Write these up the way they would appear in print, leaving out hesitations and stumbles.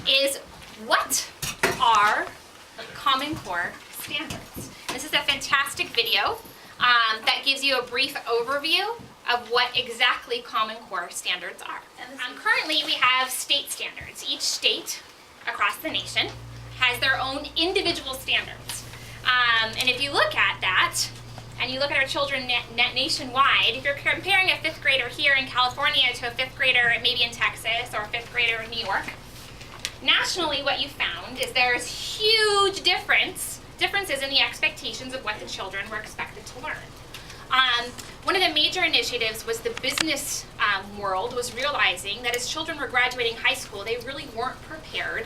is what are Common Core standards? This is a fantastic video that gives you a brief overview of what exactly Common Core standards are. Currently, we have state standards. Each state across the nation has their own individual standards. And if you look at that, and you look at our children nationwide, if you're comparing a fifth grader here in California to a fifth grader maybe in Texas or a fifth grader in New York, nationally what you found is there's huge differences in the expectations of what the children were expected to learn. One of the major initiatives was the business world was realizing that as children were graduating high school, they really weren't prepared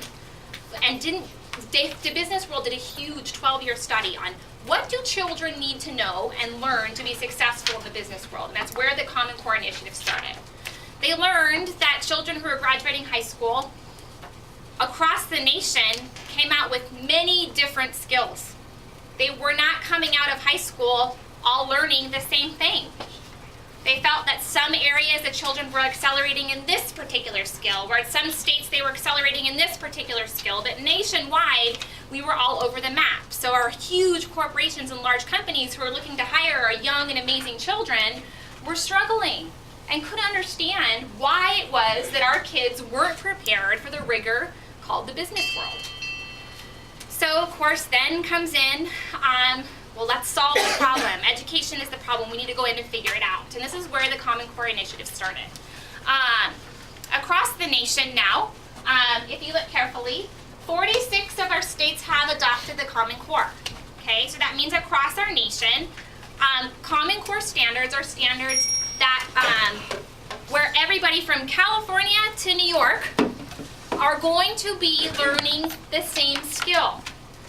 and the business world did a huge 12-year study on what do children need to know and learn to be successful in the business world, and that's where the Common Core initiative started. They learned that children who were graduating high school across the nation came out with many different skills. They were not coming out of high school all learning the same thing. They felt that some areas the children were accelerating in this particular skill, where in some states they were accelerating in this particular skill, but nationwide we were all over the map. So our huge corporations and large companies who were looking to hire our young and amazing children were struggling and couldn't understand why it was that our kids weren't prepared for the rigor called the business world. So of course then comes in, well, let's solve the problem. Education is the problem. We need to go in and figure it out. And this is where the Common Core initiative started. Across the nation now, if you look carefully, 46 of our states have adopted the Common Core. Okay, so that means across our nation, Common Core standards are standards that where everybody from California to New York are going to be learning the same skill.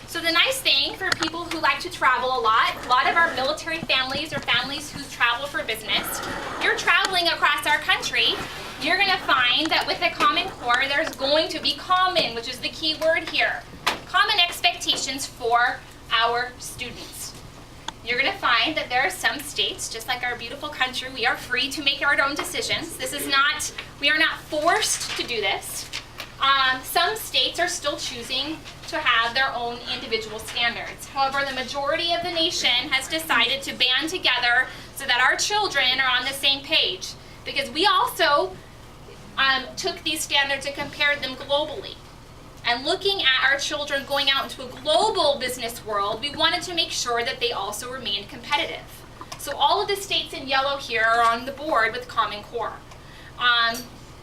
So the nice thing for people who like to travel a lot of our military families or families who travel for business, you're traveling across our country, you're going to find that with the Common Core, there's going to be common, which is the key word here, common expectations for our students. You're going to find that there are some states, just like our beautiful country, we are free to make our own decisions. We are not forced to do this. Some states are still choosing to have their own individual standards. However, the majority of the nation has decided to band together so that our children are on the same page. Because we also took these standards and compared them globally. And looking at our children going out into a global business world, we wanted to make sure that they also remained competitive. So all of the states in yellow here are on the board with Common Core.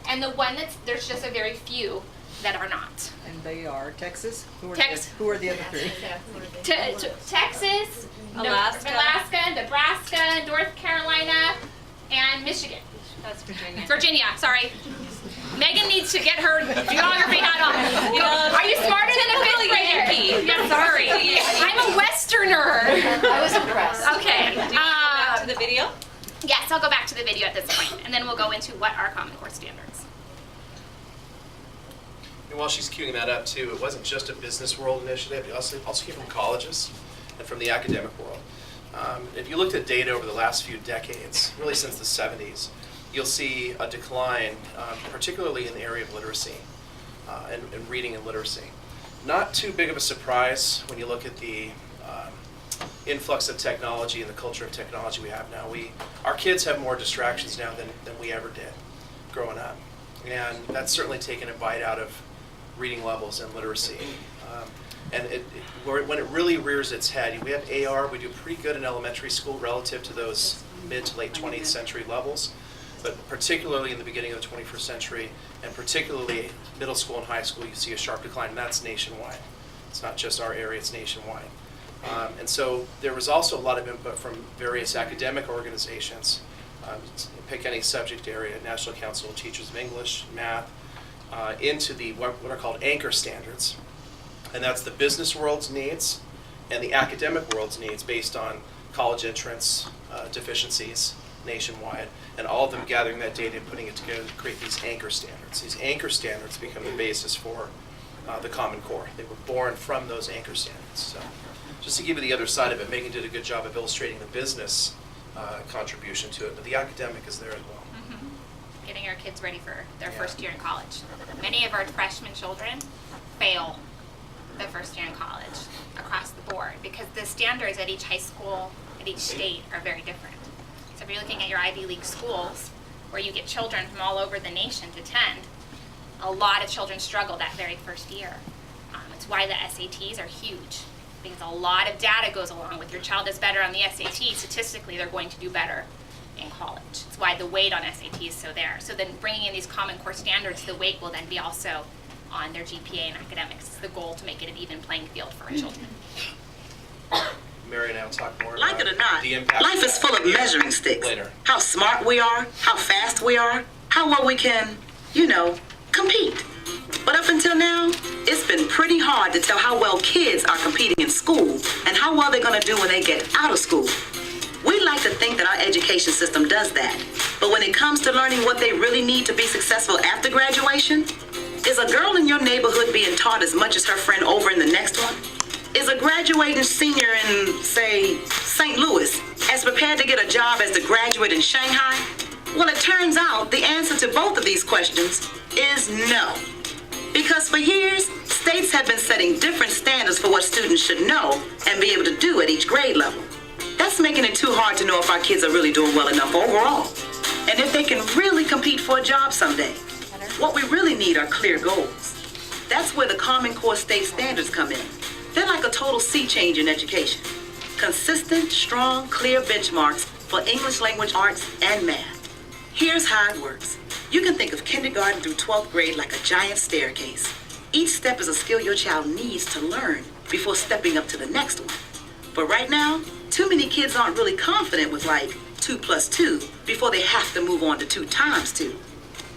And the one there's just a very few that are not. And they are Texas? Who are the other three? Texas, Alaska, Nebraska, North Carolina, and Michigan. That's Virginia. Virginia, sorry. Meghan needs to get her geography hat on. Are you smarter than a fifth grader? Yeah, sorry. I'm a Westerner. I was impressed. Okay. Do you go back to the video? Yes, I'll go back to the video at this point, and then we'll go into what are Common Core standards. And while she's queuing that up too, it wasn't just a business world initiative. It also came from colleges and from the academic world. If you looked at data over the last few decades, really since the 70s, you'll see a decline, particularly in the area of literacy and reading and literacy. Not too big of a surprise when you look at the influx of technology and the culture of technology we have now. Our kids have more distractions now than we ever did growing up. And that's certainly taken a bite out of reading levels and literacy. When it really rears its head, we have AR, we do pretty good in elementary school relative to those mid to late 20th century levels, but particularly in the beginning of the 21st century, and particularly middle school and high school, you see a sharp decline, and that's nationwide. It's not just our area, it's nationwide. And so there was also a lot of input from various academic organizations. Pick any subject area, National Council of Teachers of English, Math, into the what are called anchor standards. And that's the business world's needs and the academic world's needs based on college entrance deficiencies nationwide, and all of them gathering that data and putting it together to create these anchor standards. These anchor standards become the basis for the Common Core. They were born from those anchor standards. So just to give you the other side of it, Meghan did a good job of illustrating the business contribution to it, but the academic is there as well. getting our kids ready for their first year in college. Many of our freshman children fail the first year in college across the board because the standards at each high school, at each state are very different. So if you're looking at your Ivy League schools, where you get children from all over the nation to attend, a lot of children struggle that very first year. It's why the SATs are huge, because a lot of data goes along with your child is better on the SAT. Statistically, they're going to do better in college. It's why the weight on SAT is so there. So then bringing in these Common Core standards, the weight will then be also on their GPA and academics. It's the goal to make it an even playing field for our children. Mary and I will talk more Like about it or not, the impact life is full of measuring sticks. later. How smart we are, how fast we are, how well we can, compete. But up until now, it's been pretty hard to tell how well kids are competing in school and how well they're going to do when they get out of school. We like to think that our education system does that. But when it comes to learning what they really need to be successful after graduation, is a girl in your neighborhood being taught as much as her friend over in the next one? Is a graduating senior in, say, St. Louis as prepared to get a job as the graduate in Shanghai? Well, it turns out the answer to both of these questions is no. Because for years, states have been setting different standards for what students should know and be able to do at each grade level. That's making it too hard to know if our kids are really doing well enough overall, and if they can really compete for a job someday. What we really need are clear goals. That's where the Common Core state standards come in. They're like a total sea change in education. Consistent, strong, clear benchmarks for English language arts and math. Here's how it works. You can think of kindergarten through 12th grade like a giant staircase. Each step is a skill your child needs to learn before stepping up to the next one. But right now, too many kids aren't really confident with like 2 plus 2 before they have to move on to 2 times 2.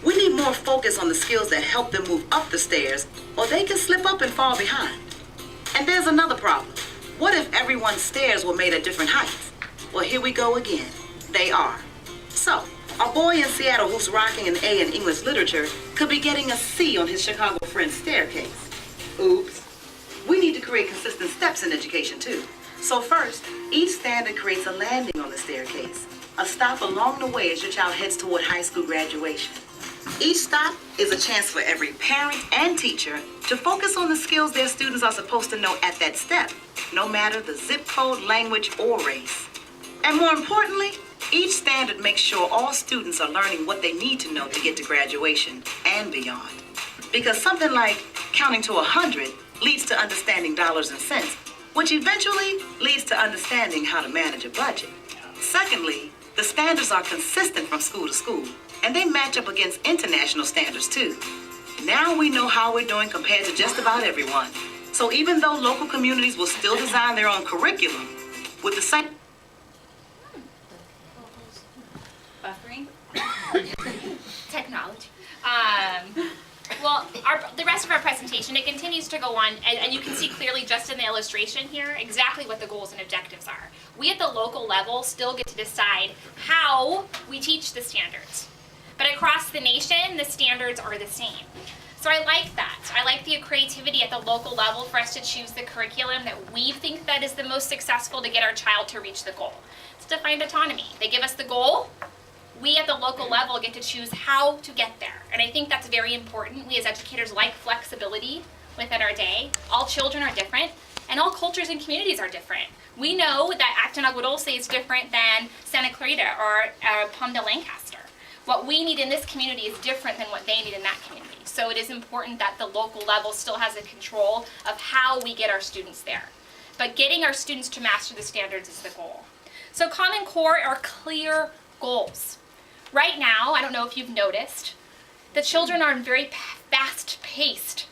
We need more focus on the skills that help them move up the stairs, or they can slip up and fall behind. And there's another problem. What if everyone's stairs were made at different heights? Well, here we go again. They are. So, a boy in Seattle who's rocking an A in English literature could be getting a C on his Chicago friend's staircase. Oops. We need to create consistent steps in education, too. So first, each standard creates a landing on the staircase, a stop along the way as your child heads toward high school graduation. Each stop is a chance for every parent and teacher to focus on the skills their students are supposed to know at that step, no matter the zip code, language, or race. And more importantly, each standard makes sure all students are learning what they need to know to get to graduation and beyond. Because something like counting to 100 leads to understanding dollars and cents, which eventually leads to understanding how to manage a budget. Secondly, the standards are consistent from school to school, and they match up against international standards too. Now we know how we're doing compared to just about everyone. So even though local communities will still design their own curriculum, with the same Buffering? Technology. Well, the rest of our presentation, it continues to go on, and you can see clearly just in the illustration here exactly what the goals and objectives are. We at the local level still get to decide how we teach the standards. But across the nation, the standards are the same. So I like that. I like the creativity at the local level for us to choose the curriculum that we think that is the most successful to get our child to reach the goal. It's defined autonomy. They give us the goal. We at the local level get to choose how to get there. And I think that's very important. We as educators like flexibility within our day. All children are different, and all cultures and communities are different. We know that Acton, agua, dulce is different than Santa Clarita or Palm de Lancaster. What we need in this community is different than what they need in that community. So it is important that the local level still has a control of how we get our students there. But getting our students to master the standards is the goal. So Common Core are clear goals. Right now, I don't know if you've noticed, the children are in very fast-paced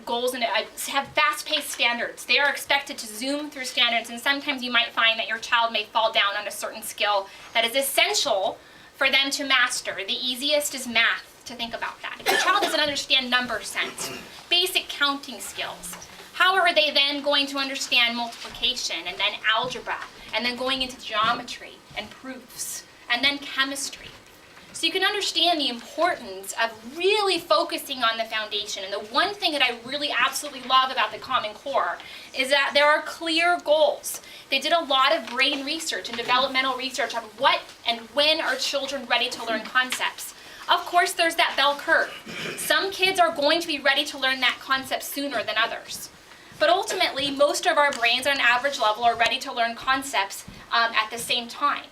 goals and have fast-paced standards. They are expected to zoom through standards, and sometimes you might find that your child may fall down on a certain skill that is essential for them to master. The easiest is math, to think about that. If your child doesn't understand number sense, basic counting skills, how are they then going to understand multiplication and then algebra and then going into geometry and proofs and then chemistry? So you can understand the importance of really focusing on the foundation. And the one thing that I really absolutely love about the Common Core is that there are clear goals. They did a lot of brain research and developmental research on what and when are children ready to learn concepts. Of course, there's that bell curve. Some kids are going to be ready to learn that concept sooner than others. But ultimately, most of our brains at an average level are ready to learn concepts at the same time.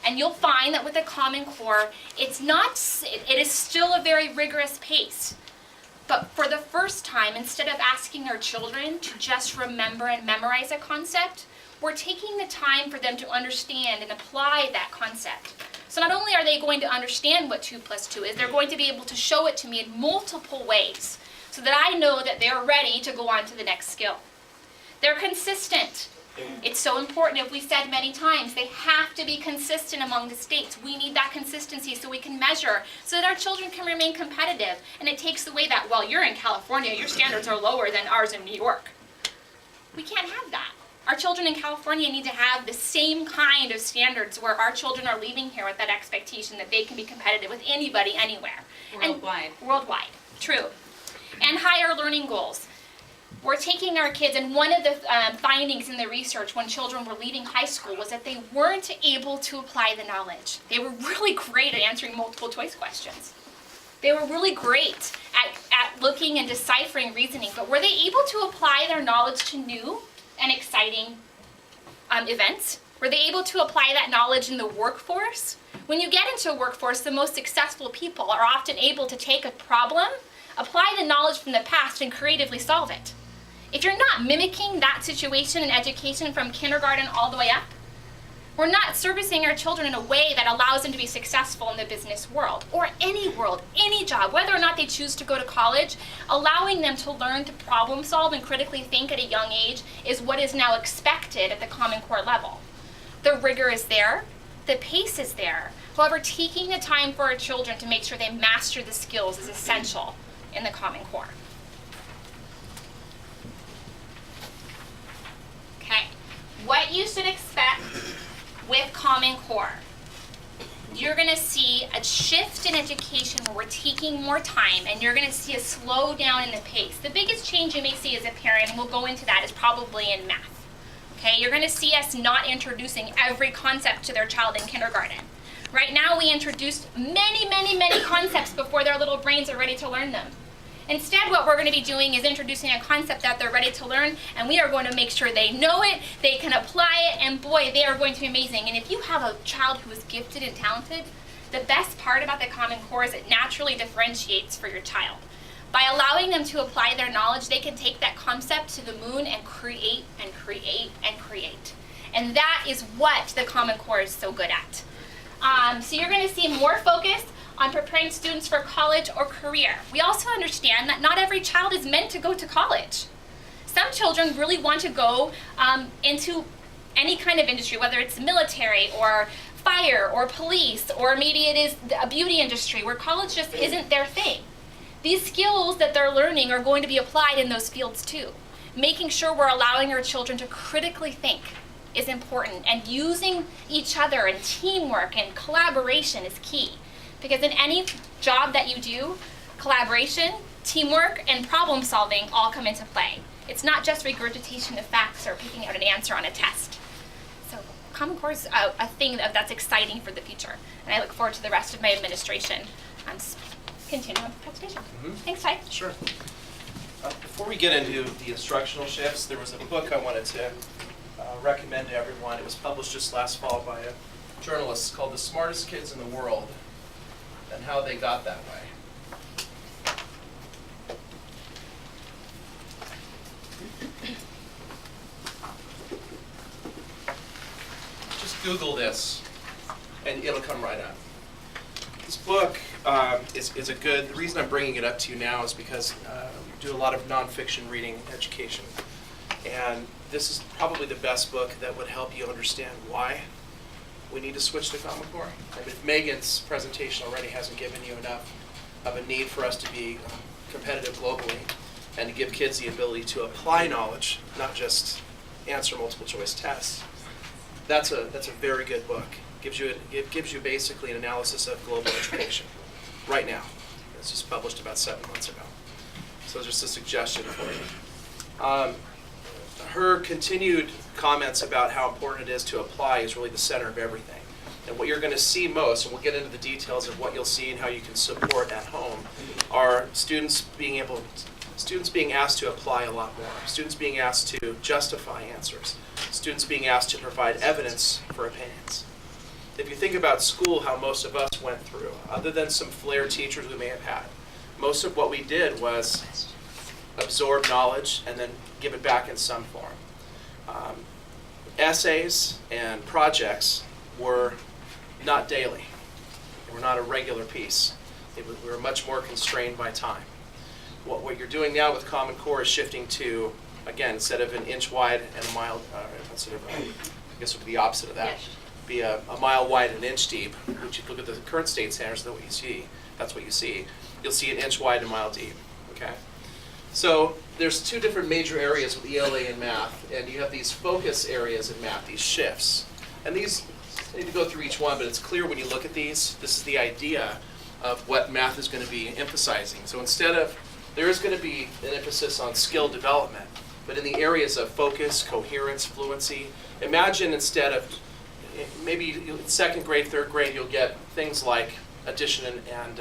And you'll find that with the Common Core, it is still a very rigorous pace. But for the first time, instead of asking our children to just remember and memorize a concept, we're taking the time for them to understand and apply that concept. So not only are they going to understand what 2 + 2 is, they're going to be able to show it to me in multiple ways so that I know that they're ready to go on to the next skill. They're consistent. It's so important, as we've said many times, they have to be consistent among the states. We need that consistency so we can measure, so that our children can remain competitive. And it takes away that, well, you're in California, your standards are lower than ours in New York. We can't have that. Our children in California need to have the same kind of standards where our children are leaving here with that expectation that they can be competitive with anybody, anywhere. Worldwide. And worldwide, true. And higher learning goals. We're taking our kids, and one of the findings in the research when children were leaving high school was that they weren't able to apply the knowledge. They were really great at answering multiple choice questions. They were really great at looking and deciphering reasoning, but were they able to apply their knowledge to new and exciting events? Were they able to apply that knowledge in the workforce? When you get into a workforce, the most successful people are often able to take a problem, apply the knowledge from the past, and creatively solve it. If you're not mimicking that situation in education from kindergarten all the way up, we're not servicing our children in a way that allows them to be successful in the business world, or any world, any job, whether or not they choose to go to college. Allowing them to learn to problem solve and critically think at a young age is what is now expected at the Common Core level. The rigor is there, the pace is there. However, taking the time for our children to make sure they master the skills is essential in the Common Core. Okay, what you should expect with Common Core. You're going to see a shift in education where we're taking more time, and you're going to see a slowdown in the pace. The biggest change you may see as a parent, and we'll go into that, is probably in math. Okay, you're going to see us not introducing every concept to their child in kindergarten. Right now we introduced many concepts before their little brains are ready to learn them. Instead, what we're going to be doing is introducing a concept that they're ready to learn, and we are going to make sure they know it, they can apply it, and boy, they are going to be amazing. And if you have a child who is gifted and talented, the best part about the Common Core is it naturally differentiates for your child. By allowing them to apply their knowledge, they can take that concept to the moon and create and create and create. And that is what the Common Core is so good at. So you're going to see more focus on preparing students for college or career. We also understand that not every child is meant to go to college. Some children really want to go into any kind of industry, whether it's military or fire or police, or maybe it is a beauty industry where college just isn't their thing. These skills that they're learning are going to be applied in those fields too. Making sure we're allowing our children to critically think is important, and using each other and teamwork and collaboration is key. Because in any job that you do, collaboration, teamwork, and problem solving all come into play. It's not just regurgitation of facts or picking out an answer on a test. So Common Core is a thing that's exciting for the future. And I look forward to the rest of my administration continuing on the presentation. Thanks, Ty. Sure. Before we get into the instructional shifts, there was a book I wanted to recommend to everyone. It was published just last fall by a journalist called The Smartest Kids in the World and How They Got That Way. Just Google this and it'll come right up. This book is a good, the reason I'm bringing it up to you now is because we do a lot of nonfiction reading education. And this is probably the best book that would help you understand why we need to switch to Common Core. I mean, if Meghan's presentation already hasn't given you enough of a need for us to be competitive globally and to give kids the ability to apply knowledge, not just answer multiple choice tests, that's a very good book. It gives you basically an analysis of global education right now. It's just published about 7 months ago. So just a suggestion for you. Her continued comments about how important it is to apply is really the center of everything. And what you're going to see most, and we'll get into the details of what you'll see and how you can support at home, are students being asked to apply a lot more, students being asked to justify answers, students being asked to provide evidence for opinions. If you think about school, how most of us went through, other than some flair teachers we may have had, most of what we did was absorb knowledge and then give it back in some form. Essays and projects were not daily. They were not a regular piece. We were much more constrained by time. What you're doing now with Common Core is shifting to, again, instead of an inch wide and a mile, instead of, I guess it would be the opposite of that. Yes. Be a mile wide and an inch deep, which if you look at the current state standards, that's what you see. That's what you see. You'll see an inch wide and a mile deep, okay? So there's two different major areas with ELA and math, and you have these focus areas in math, these shifts. And these, I need to go through each one, but it's clear when you look at these, this is the idea of what math is going to be emphasizing. So instead of, there is going to be an emphasis on skill development, but in the areas of focus, coherence, fluency, imagine instead of, maybe in second grade, third grade, you'll get things like addition and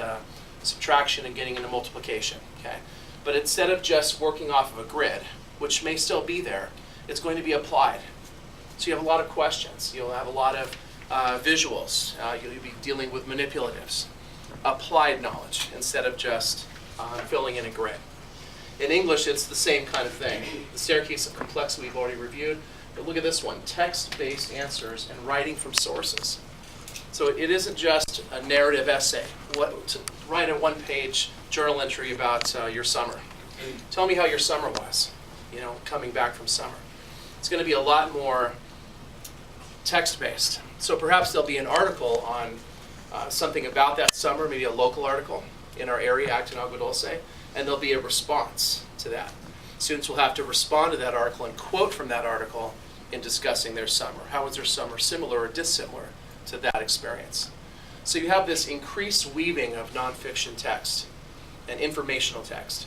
subtraction and getting into multiplication, okay? But instead of just working off of a grid, which may still be there, it's going to be applied. So you have a lot of questions. You'll have a lot of visuals. You'll be dealing with manipulatives. Applied knowledge instead of just filling in a grid. In English, it's the same kind of thing. The staircase of complexity we've already reviewed. But look at this one, text-based answers and writing from sources. So it isn't just a narrative essay. To write a one-page journal entry about your summer. Tell me how your summer was, coming back from summer. It's going to be a lot more text-based. So perhaps there'll be an article on something about that summer, maybe a local article in our area, Acton, agua, dulce, and there'll be a response to that. Students will have to respond to that article and quote from that article in discussing their summer. How was their summer similar or dissimilar to that experience? So you have this increased weaving of nonfiction text and informational text.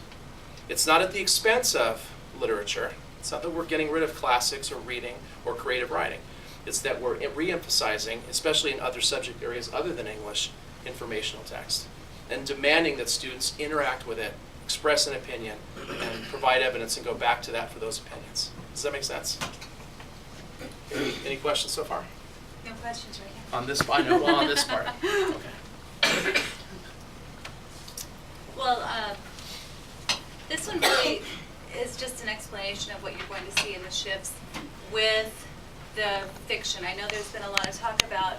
It's not at the expense of literature. It's not that we're getting rid of classics or reading or creative writing. It's that we're re-emphasizing, especially in other subject areas other than English, informational text, and demanding that students interact with it, express an opinion, and provide evidence and go back to that for those opinions. Does that make sense? Any questions so far? No questions right now. On this, I know, well, on this part. Okay. Well, this one really is just an explanation of what you're going to see in the shifts with the fiction. I know there's been a lot of talk about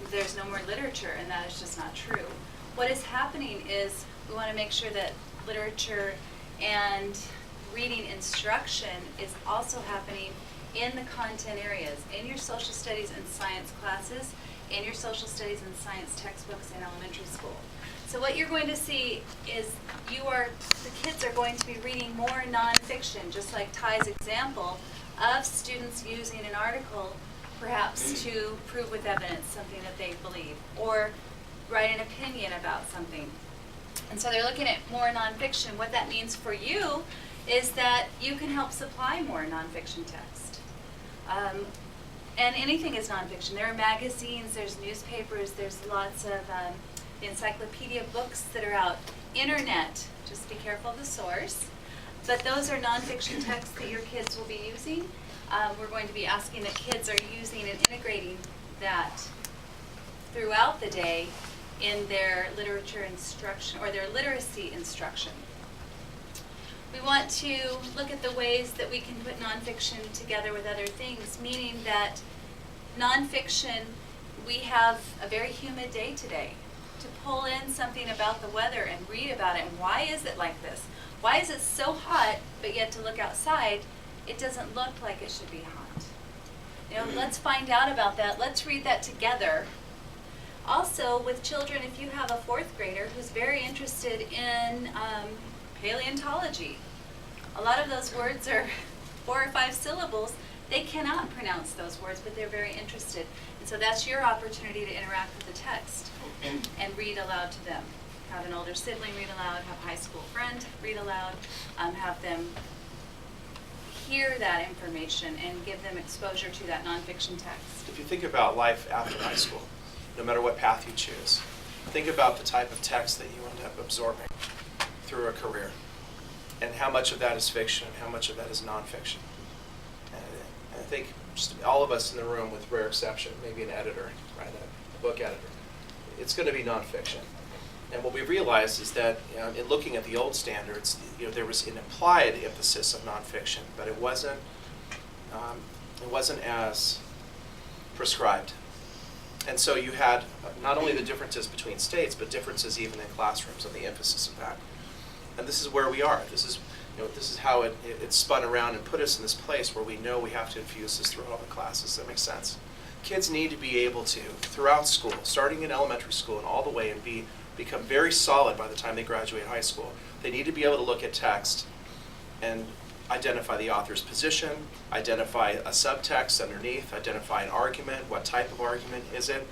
there's no more literature, and that is just not true. What is happening is we want to make sure that literature and reading instruction is also happening in the content areas, in your social studies and science classes, in your social studies and science textbooks in elementary school. So what you're going to see is the kids are going to be reading more nonfiction, just like Ty's example of students using an article perhaps to prove with evidence something that they believe, or write an opinion about something. And so they're looking at more nonfiction. What that means for you is that you can help supply more nonfiction text. And anything is nonfiction. There are magazines, there's newspapers, there's lots of encyclopedia books that are out. Internet, just be careful of the source. But those are nonfiction texts that your kids will be using. We're going to be asking that kids are using and integrating that throughout the day in their literature instruction or their literacy instruction. We want to look at the ways that we can put nonfiction together with other things, meaning that nonfiction, we have a very humid day today. To pull in something about the weather and read about it, and why is it like this? Why is it so hot, but yet to look outside, it doesn't look like it should be hot? Let's find out about that. Let's read that together. Also, with children, if you have a fourth grader who's very interested in paleontology, a lot of those words are 4 or 5 syllables. They cannot pronounce those words, but they're very interested. And so that's your opportunity to interact with the text and read aloud to them. Have an older sibling read aloud, have a high school friend read aloud, have them hear that information and give them exposure to that nonfiction text. If you think about life after high school, no matter what path you choose. Think about the type of text that you end up absorbing through a career, and how much of that is fiction, and how much of that is nonfiction. And I think just all of us in the room, with rare exception, maybe an editor, right, a book editor, it's going to be nonfiction. And what we realized is that in looking at the old standards, there was an implied emphasis of nonfiction, but it wasn't as prescribed. And so you had not only the differences between states, but differences even in classrooms and the emphasis of that. And this is where we are. This is how it spun around and put us in this place where we know we have to infuse this through all the classes. That makes sense. Kids need to be able to, throughout school, starting in elementary school and all the way, and become very solid by the time they graduate high school. They need to be able to look at text and identify the author's position, identify a subtext underneath, identify an argument. What type of argument is it?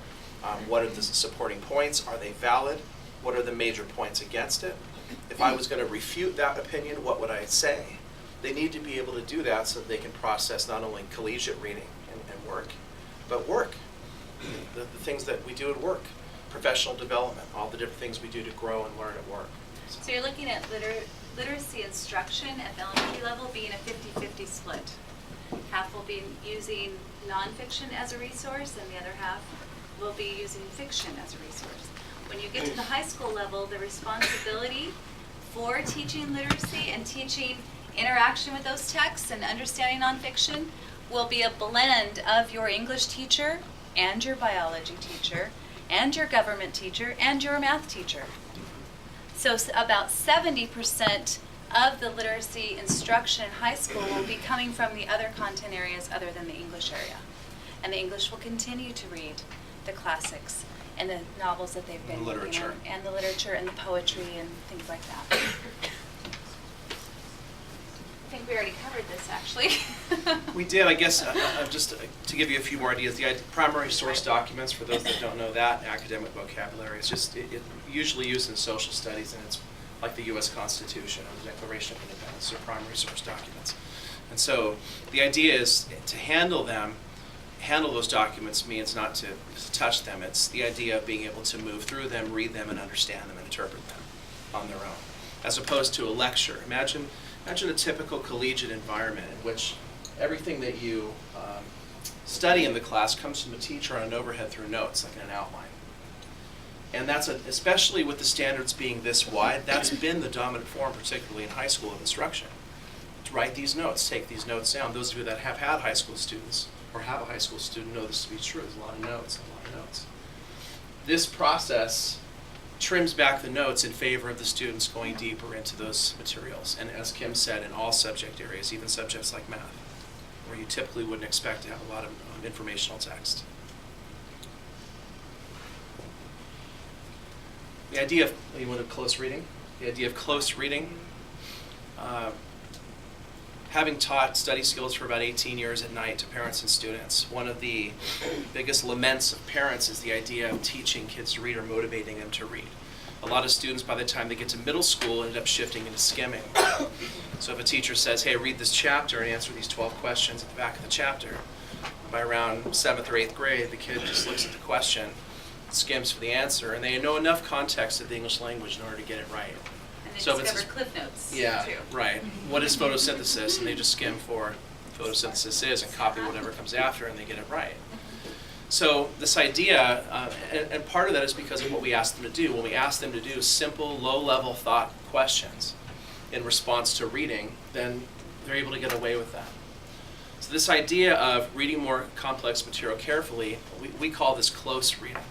What are the supporting points? Are they valid? What are the major points against it? If I was going to refute that opinion, what would I say? They need to be able to do that so that they can process not only collegiate reading and work, but work. The things that we do at work, professional development, all the different things we do to grow and learn at work. So you're looking at literacy instruction at the elementary level being a 50-50 split. Half will be using nonfiction as a resource, and the other half will be using fiction as a resource. When you get to the high school level, the responsibility for teaching literacy and teaching interaction with those texts and understanding nonfiction will be a blend of your English teacher and your biology teacher and your government teacher and your math teacher. So about 70% of the literacy instruction in high school will be coming from the other content areas other than the English area. And the English will continue to read the classics and the novels that they've been reading, and the literature and the poetry and things like that. I think we already covered this, actually. We did, I guess, just to give you a few more ideas, the primary source documents, for those that don't know that, academic vocabulary, it's just it usually used in social studies, and it's like the U.S. Constitution or the Declaration of Independence, are primary source documents. And so the idea is to handle those documents means not to touch them. It's the idea of being able to move through them, read them, and understand them and interpret them on their own, as opposed to a lecture. Imagine a typical collegiate environment in which everything that you study in the class comes from a teacher on an overhead through notes, like in an outline. And that's especially with the standards being this wide, that's been the dominant form, particularly in high school, of instruction. To write these notes, take these notes down. Those of you that have had high school students or have a high school student know this to be true. There's a lot of notes. This process trims back the notes in favor of the students going deeper into those materials. And as Kim said, in all subject areas, even subjects like math, where you typically wouldn't expect to have a lot of informational text. The idea of, you want close reading? The idea of close reading. Having taught study skills for about 18 years at night to parents and students, one of the biggest laments of parents is the idea of teaching kids to read or motivating them to read. A lot of students, by the time they get to middle school, end up shifting into skimming. So if a teacher says, hey, read this chapter and answer these 12 questions at the back of the chapter, by around 7th or 8th grade, the kid just looks at the question, skims for the answer, and they know enough context of the English language in order to get it right. And they So if discover it's Cliff Notes, Yeah, too. right. What is photosynthesis? And they just skim for photosynthesis is and copy whatever comes after, and they get it right. So this idea, and part of that is because of what we asked them to do. When we asked them to do simple, low-level thought questions in response to reading, then they're able to get away with that. So this idea of reading more complex material carefully, we call this close reading.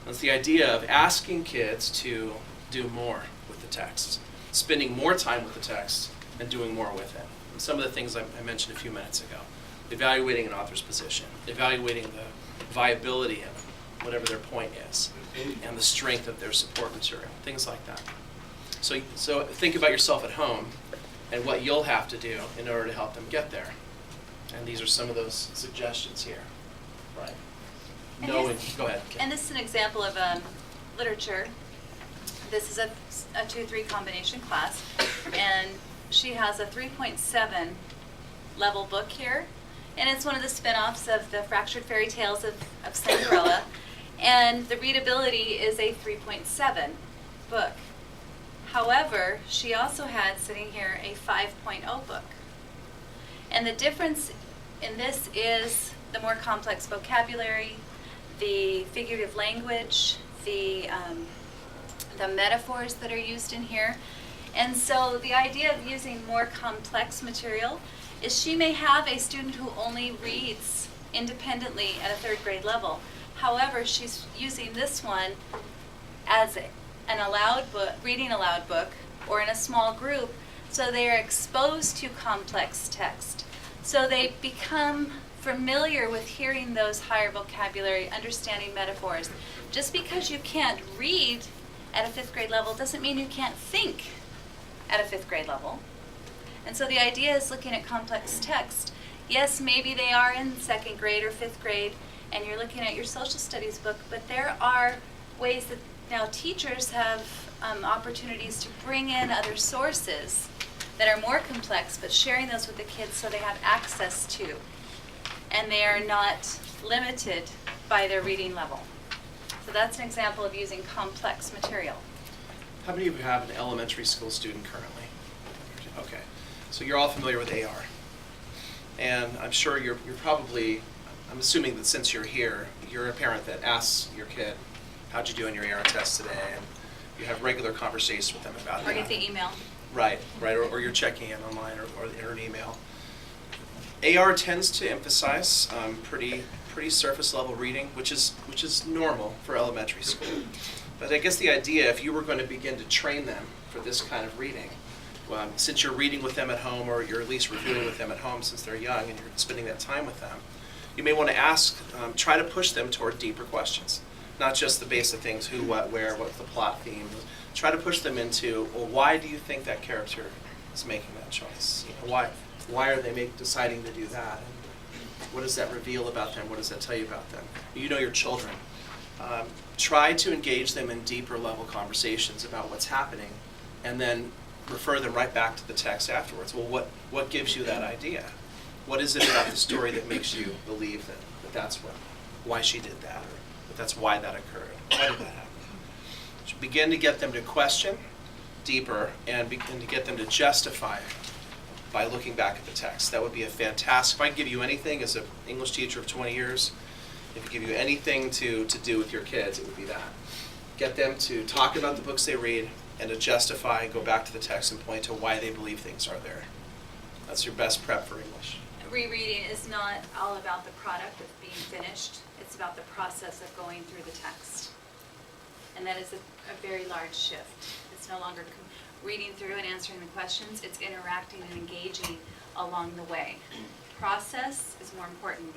It's the idea of asking kids to do more with the text, spending more time with the text and doing more with it. And some of the things I mentioned a few minutes ago. Evaluating an author's position, evaluating the viability of whatever their point is, and the strength of their support material, things like that. So think about yourself at home and what you'll have to do in order to help them get there. And these are some of those suggestions here, right? Go ahead, Kim. And this is an example of literature. This is a 2-3 combination class, and she has a 3.7 level book here, and it's one of the spin-offs of the Fractured Fairy Tales of Cinderella. And the readability is a 3.7 book. However, she also had sitting here a 5.0 book. And the difference in this is the more complex vocabulary, the figurative language, the metaphors that are used in here. And so the idea of using more complex material is she may have a student who only reads independently at a 3rd grade level. However, she's using this one as an aloud book, reading aloud book, or in a small group, so they are exposed to complex text. So they become familiar with hearing those higher vocabulary, understanding metaphors. Just because you can't read at a 5th grade level doesn't mean you can't think at a 5th grade level. And so the idea is looking at complex text. Yes, maybe they are in 2nd grade or 5th grade, and you're looking at your social studies book, but there are ways that now teachers have opportunities to bring in other sources that are more complex, but sharing those with the kids so they have access to, and they are not limited by their reading level. So that's an example of using complex material. How many of you have an elementary school student currently? Okay, so you're all familiar with AR. And I'm sure you're probably, I'm assuming that since you're here, you're a parent that asks your kid, how'd you do on your AR test today? And you have regular conversations with them about that. Or get the email. Right, or you're checking in online or an email. AR tends to emphasize pretty surface level reading, which is normal for elementary school. But I guess the idea, if you were going to begin to train them for this kind of reading, since you're reading with them at home, or you're at least reviewing with them at home since they're young and you're spending that time with them, you may want to ask, try to push them toward deeper questions. Not just the basic things, who, what, where, what's the plot theme. Try to push them into, well, why do you think that character is making that choice? You know, why are they deciding to do that? And what does that reveal about them? What does that tell you about them? You know your children. Try to engage them in deeper level conversations about what's happening, and then refer them right back to the text afterwards. Well, what gives you that idea? What is it about the story that makes you believe that that's why she did that, or that that's why that occurred? Why did that happen? So begin to get them to question deeper and begin to get them to justify by looking back at the text. That would be a fantastic, if I could give you anything as an English teacher of 20 years, if I give you anything to do with your kids, it would be that. Get them to talk about the books they read and to justify, go back to the text and point to why they believe things are there. That's your best prep for English. Rereading is not all about the product of being finished. It's about the process of going through the text. And that is a very large shift. It's no longer reading through and answering the questions. It's interacting and engaging along the way. Process is more important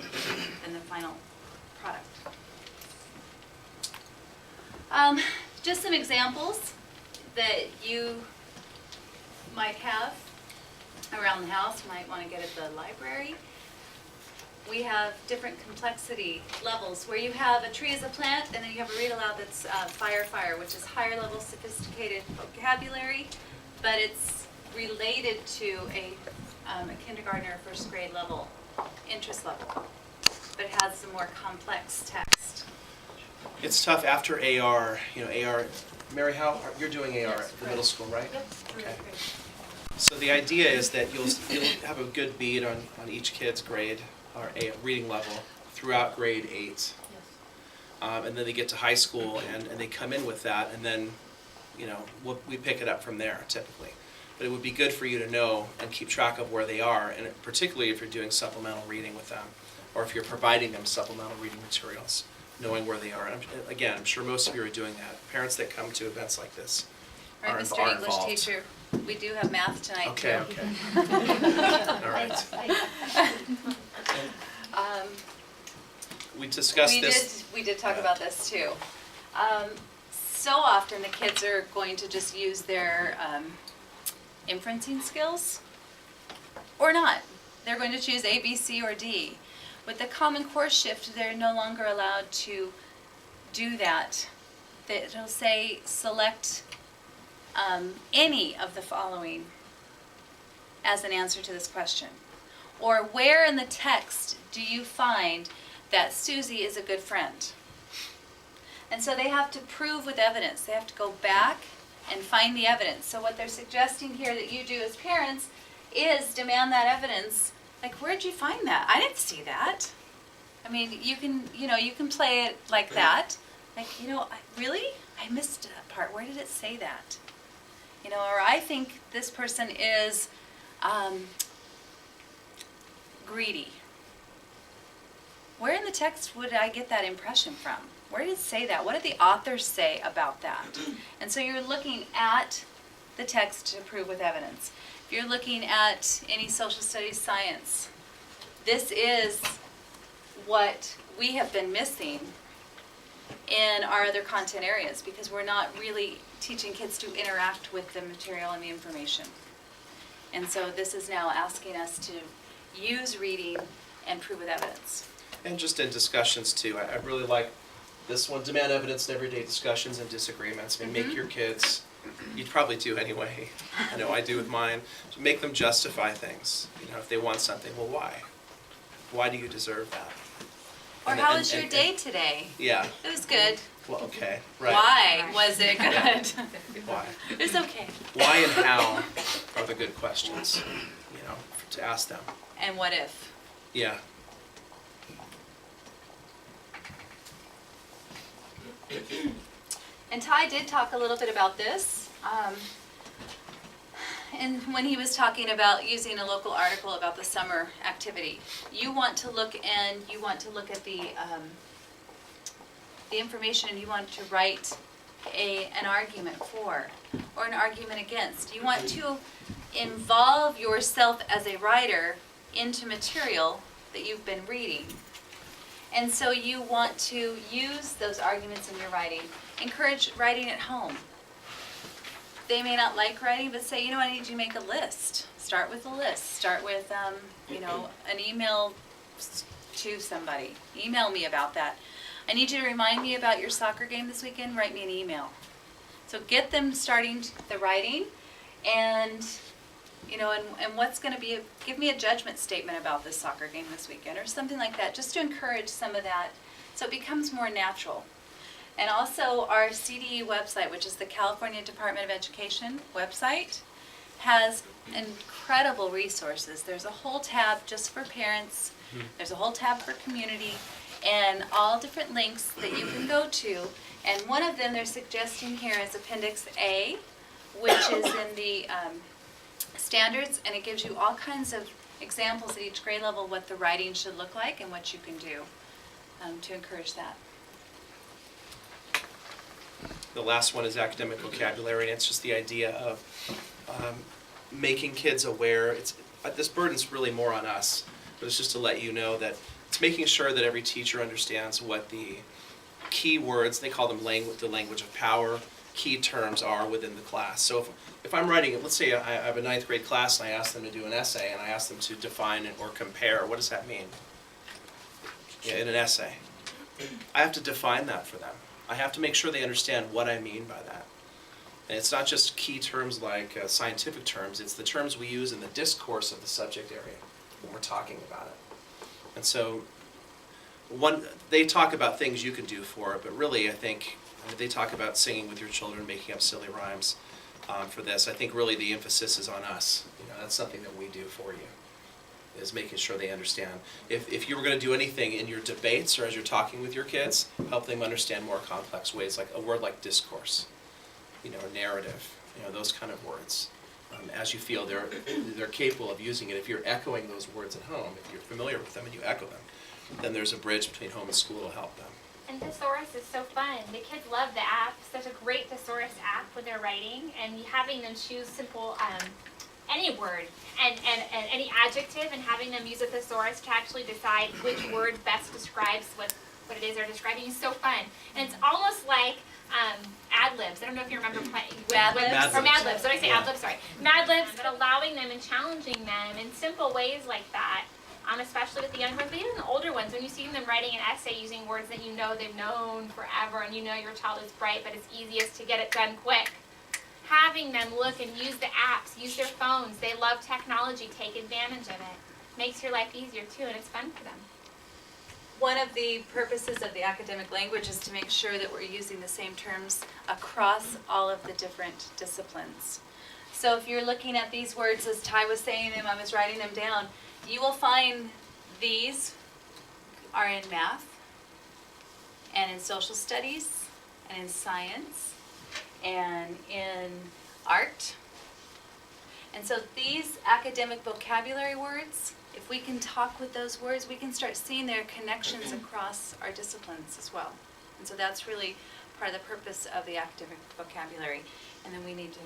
than the final product. Just some examples that you might have around the house, might want to get at the library. We have different complexity levels where you have a tree as a plant, and then you have a read aloud that's fire, which is higher level sophisticated vocabulary, but it's related to a kindergartner or 1st grade level interest level, but it has some more complex text. It's tough after AR, AR. Mary, you're doing AR at the middle school, right? Yep. Okay. So the idea is that you'll have a good bead on each kid's grade or reading level throughout grade 8. Yes. And then they get to high school and they come in with that, and then we pick it up from there typically. But it would be good for you to know and keep track of where they are, and particularly if you're doing supplemental reading with them, or if you're providing them supplemental reading materials, knowing where they are. And I'm sure most of you are doing that. Parents that come to events like this All are right, Mr. involved. English teacher, we do have math tonight Okay. too. All right. We discussed this. We did talk about this too. So often the kids are going to just use their inferencing skills or not. They're going to choose A, B, C, or D. With the Common Core shift, they're no longer allowed to do that. It'll say select any of the following as an answer to this question. Or where in the text do you find that Susie is a good friend? And so they have to prove with evidence. They have to go back and find the evidence. So what they're suggesting here that you do as parents is demand that evidence. Like, where'd you find that? I didn't see that. I mean, you can play it like that. Like, really? I missed that part. Where did it say that? Or I think this person is greedy. Where in the text would I get that impression from? Where did it say that? What did the author say about that? And so you're looking at the text to prove with evidence. If you're looking at any social studies science, this is what we have been missing in our other content areas, because we're not really teaching kids to interact with the material and the information. And so this is now asking us to use reading and prove with evidence. And just in discussions too, I really like this one, demand evidence in everyday discussions and disagreements. I mean, make your kids, you'd probably do anyway, I know I do with mine, make them justify things. If they want something, well, why? Why do you deserve that? Or how was your day today? Yeah. It was good. Well, okay, right. Why was it good? Why? It was okay. Why and how are the good questions, to ask them. And what if? Yeah. And Ty did talk a little bit about this. And when he was talking about using a local article about the summer activity, you want to look at the information, and you want to write an argument for or an argument against. You want to involve yourself as a writer into material that you've been reading. And so you want to use those arguments in your writing. Encourage writing at home. They may not like writing, but say, I need you to make a list. Start with a list. Start with, an email to somebody. Email me about that. I need you to remind me about your soccer game this weekend. Write me an email. So get them starting the writing, and what's going to be, give me a judgment statement about this soccer game this weekend, or something like that, just to encourage some of that so it becomes more natural. And also our CDE website, which is the California Department of Education website, has incredible resources. There's a whole tab just for parents, there's a whole tab for community, and all different links that you can go to. And one of them they're suggesting here is Appendix A, which is in the Standards, and it gives you all kinds of examples at each grade level what the writing should look like and what you can do to encourage that. The last one is academic vocabulary, and it's just the idea of making kids aware. This burden's really more on us, but it's just to let you know that it's making sure that every teacher understands what the key words, they call them the language of power, key terms are within the class. So if I'm writing, let's say I have a 9th grade class and I ask them to do an essay and I ask them to define it or compare, what does that mean? In an essay. I have to define that for them. I have to make sure they understand what I mean by that. And it's not just key terms like scientific terms, it's the terms we use in the discourse of the subject area when we're talking about it. And so they talk about things you can do for it, but really I think they talk about singing with your children, making up silly rhymes for this. I think really the emphasis is on us. That's something that we do for you, is making sure they understand. If you were going to do anything in your debates or as you're talking with your kids, help them understand more complex ways, like a word like discourse, narrative, those kind of words. As you feel they're capable of using it. If you're echoing those words at home, if you're familiar with them and you echo them, then there's a bridge between home and school to help them. And thesaurus is so fun. The kids love the app. There's a great thesaurus app when they're writing, and having them choose simple any word and any adjective, and having them use a thesaurus to actually decide which word best describes what it is they're describing is so fun. And it's almost like ad libs. I don't know if you remember playing Mad Libs. or Mad Libs. What did I say? Ad libs. Sorry, Mad Libs. But allowing them and challenging them in simple ways like that. Especially with the young ones, but even the older ones, when you see them writing an essay using words that they've known forever, and your child is bright, but it's easiest to get it done quick. Having them look and use the apps, use their phones. They love technology. Take advantage of it. Makes your life easier too, and it's fun for them. one of the purposes of the academic language is to make sure that we're using the same terms across all of the different disciplines. So if you're looking at these words as Ty was saying them, I was writing them down, you will find these are in math and in social studies and in science and in art. And so these academic vocabulary words, if we can talk with those words, we can start seeing their connections across our disciplines as well. And so that's really part of the purpose of the academic vocabulary. And then we need to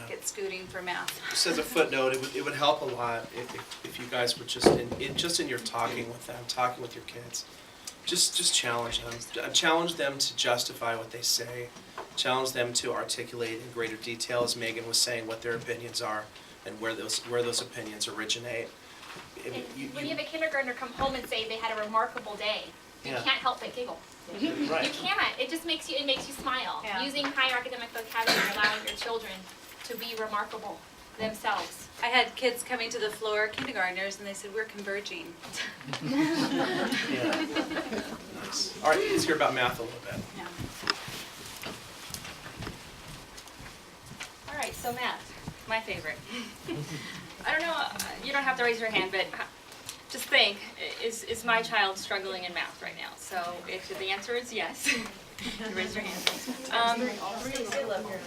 get scooting for math. Just as a footnote, it would help a lot if you guys would just in your talking with them, talking with your kids, just challenge them. Challenge them to justify what they say. Challenge them to articulate in greater detail, as Meghan was saying, what their opinions are and where those opinions originate. When you have a kindergartner come home and say they had a remarkable day, you can't help but giggle. Right. You can't. It just makes you smile. Yeah. Using higher academic vocabulary, allowing your children to be remarkable themselves. I had kids coming to the floor, kindergartners, and they said, "We're converging." Yeah. Nice. All right, let's hear about math a little bit. Yeah. All right, so math, my favorite. I don't know, you don't have to raise your hand, but just think, is my child struggling in math right now? So if the answer is yes, raise your hand.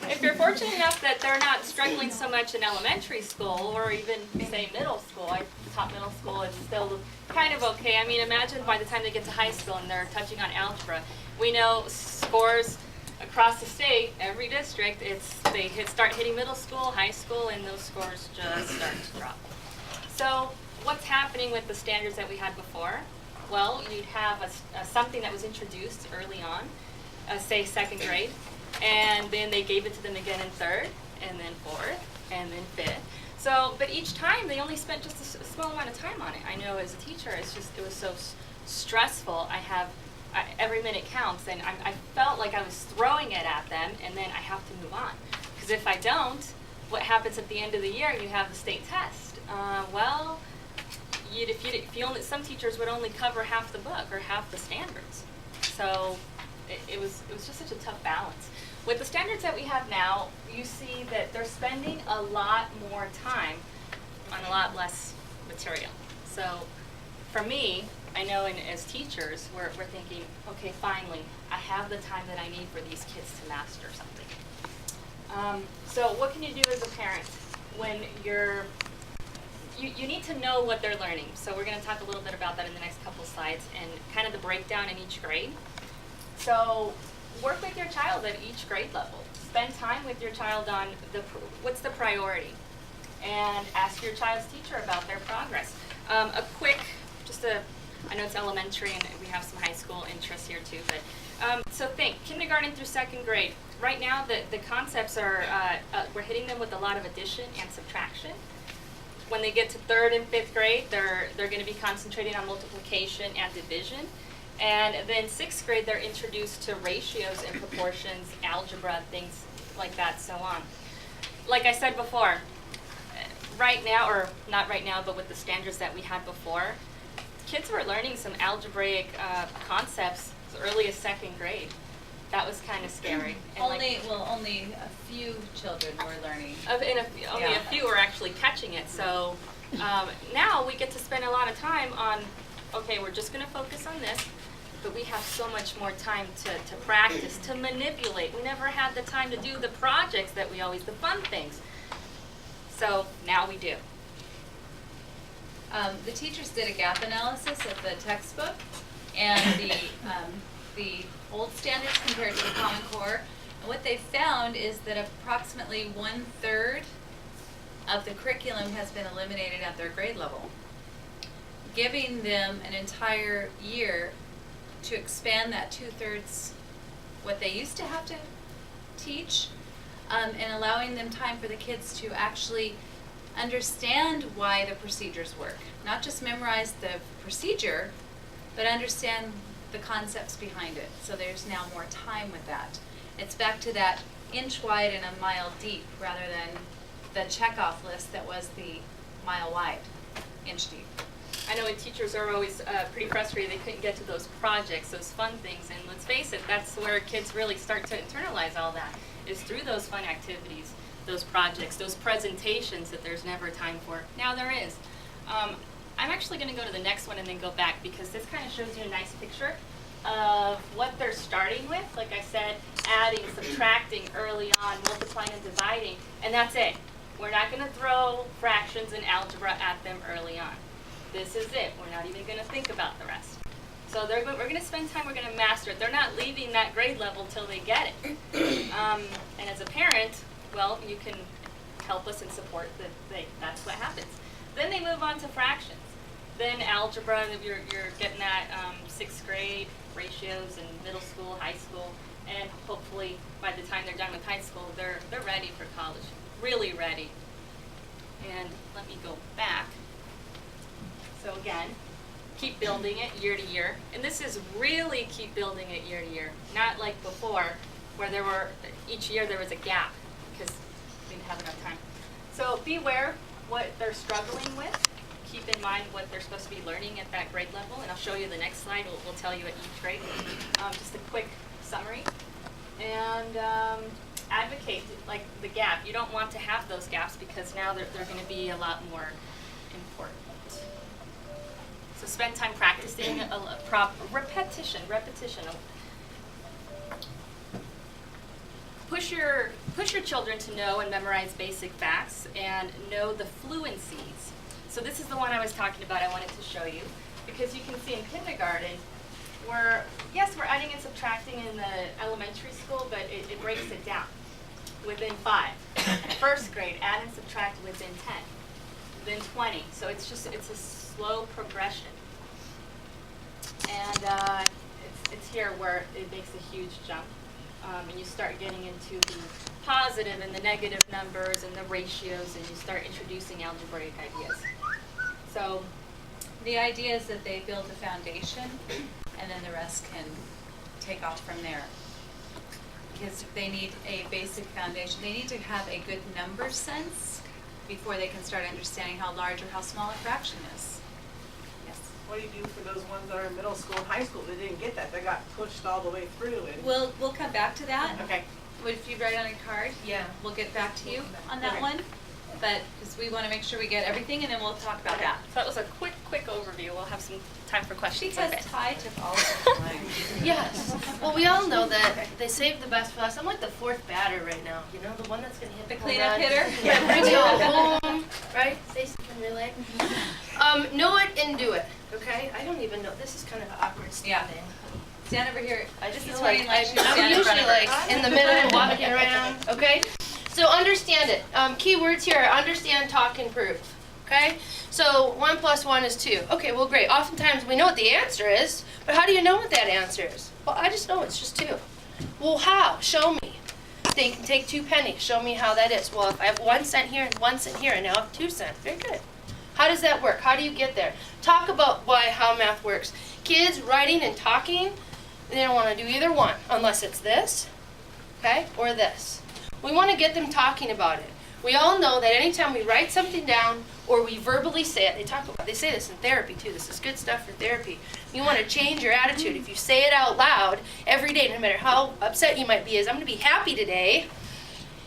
If you're fortunate enough that they're not struggling so much in elementary school or even, say, middle school, I taught middle school, it's still kind of okay. I mean, imagine by the time they get to high school and they're touching on algebra. We know scores across the state, every district, they start hitting middle school, high school, and those scores just start to drop. So what's happening with the standards that we had before? Well, you'd have something that was introduced early on, say second grade, and then they gave it to them again in third, and then fourth, and then fifth. So, but each time they only spent just a small amount of time on it. I know as a teacher, it was so stressful. Every minute counts, and I felt like I was throwing it at them, and then I have to move on. Because if I don't, what happens at the end of the year? You have the state test. Some teachers would only cover half the book or half the standards. So it was just such a tough balance. With the standards that we have now, you see that they're spending a lot more time on a lot less material. So for me, I know as teachers, we're thinking, okay, finally, I have the time that I need for these kids to master something. So what can you do as a parent when you need to know what they're learning. So we're going to talk a little bit about that in the next couple slides and kind of the breakdown in each grade. So work with your child at each grade level. Spend time with your child on what's the priority, and ask your child's teacher about their progress. I know it's elementary and we have some high school interests here too, but so think, kindergarten through second grade. Right now the concepts are, we're hitting them with a lot of addition and subtraction. When they get to third and fifth grade, they're going to be concentrating on multiplication and division. And then sixth grade, they're introduced to ratios and proportions, algebra, things like that, so on. Like I said before, right now, or not right now, but with the standards that we had before, kids were learning some algebraic concepts as early as second grade. That was kind of scary. And only a few children were learning. Only a few were actually catching it. So now we get to spend a lot of time on, okay, we're just going to focus on this, but we have so much more time to practice, to manipulate. We never had the time to do the projects that the fun things. So now we do. The teachers did a gap analysis of the textbook and the old standards compared to the Common Core. And what they found is that approximately 1/3 of the curriculum has been eliminated at their grade level, giving them an entire year to expand that 2/3 what they used to have to teach, and allowing them time for the kids to actually understand why the procedures work. Not just memorize the procedure, but understand the concepts behind it. So there's now more time with that. It's back to that inch wide and a mile deep rather than the checkoff list that was the mile wide, inch deep. I know teachers are always pretty frustrated they couldn't get to those projects, those fun things, and let's face it, that's where kids really start to internalize all that, is through those fun activities, those projects, those presentations that there's never time for. Now there is. I'm actually going to go to the next one and then go back, because this kind of shows you a nice picture of what they're starting with. Like I said, adding, subtracting early on, multiplying and dividing, and that's it. We're not going to throw fractions and algebra at them early on. This is it. We're not even going to think about the rest. So we're going to spend time, we're going to master it. They're not leaving that grade level till they get it. And as a parent, well, you can help us and support that's what happens. Then they move on to fractions. Then algebra, you're getting that 6th grade ratios in middle school, high school, and hopefully by the time they're done with high school, they're ready for college, really ready. And let me go back. So again, keep building it year to year. And this is really keep building it year to year, not like before where each year there was a gap because we didn't have enough time. So be aware what they're struggling with. Keep in mind what they're supposed to be learning at that grade level, and I'll show you the next slide. We'll tell you at each grade. Just a quick summary. And advocate like the gap. You don't want to have those gaps because now they're going to be a lot more important. So spend time practicing repetition. Push your children to know and memorize basic facts and know the fluencies. So this is the one I was talking about. I wanted to show you because you can see in kindergarten we're adding and subtracting in the elementary school, but it breaks it down within 5. 1st grade, add and subtract within 10, within 20. So it's a slow progression. And it's here where it makes a huge jump. And you start getting into the positive and the negative numbers and the ratios, and you start introducing algebraic ideas. So the idea is that they build a foundation and then the rest can take off from there. Because they need a basic foundation. They need to have a good number sense before they can start understanding how large or how small a fraction is. Yes. What do you do for those ones that are in middle school and high school that didn't get that? They got pushed all the way through. And We'll come back to that. okay. If you write on a card, Yeah. we'll get back to you on that Okay. one. But because we want to make sure we get everything, and then we'll talk about that. that was a quick overview. We'll have some time for questions. Because Okay. Ty took all of the time. Yes. Well, we all know that they saved the best for last. I'm like the 4th batter right now. You know, the one that's gonna hit The home cleanup run. hitter? Yeah, brings you all home, right? Stacey can relay. Know it and do it. Okay. I don't even know. This is kind of an awkward Yeah. standing. Stand over here. I This feel is where like you let you stand I'm in front usually of her. like in the middle and walking around. Okay. So understand it. Key words here are understand, talk, and prove. Okay? So 1 + 1 is 2. Okay, well great. Oftentimes we know what the answer is, but how do you know what that answer is? Well, I just know it's just 2. Well, how? Show me. They can take 2 pennies. Show me how that is. Well, if I have 1 cent here and 1 cent here, and now I have 2 cents. Very good. How does that work? How do you get there? Talk about how math works. Kids writing and talking, they don't want to do either one unless it's this, okay, or this. We want to get them talking about it. We all know that anytime we write something down or we verbally say it, they say this in therapy too. This is good stuff for therapy. You want to change your attitude. If you say it out loud every day, no matter how upset you might be, I'm going to be happy today,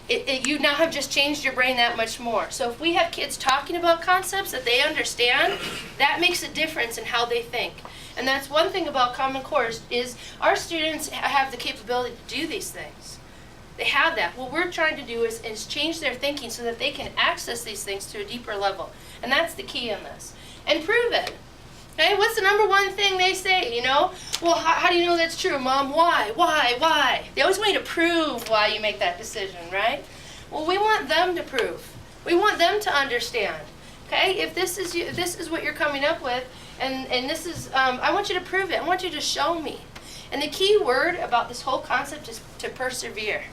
you now have just changed your brain that much more. So if we have kids talking about concepts that they understand, that makes a difference in how they think. And that's one thing about Common Core is our students have the capability to do these things. They have that. What we're trying to do is change their thinking so that they can access these things to a deeper level. And that's the key in this. And prove it. Okay, what's the number one thing they say, you know? Well, how do you know that's true, Mom? Why? They always want you to prove why you make that decision, right? Well, we want them to prove. We want them to understand. Okay, if this is what you're coming up with, and this is, I want you to prove it. I want you to show me. And the key word about this whole concept is to persevere.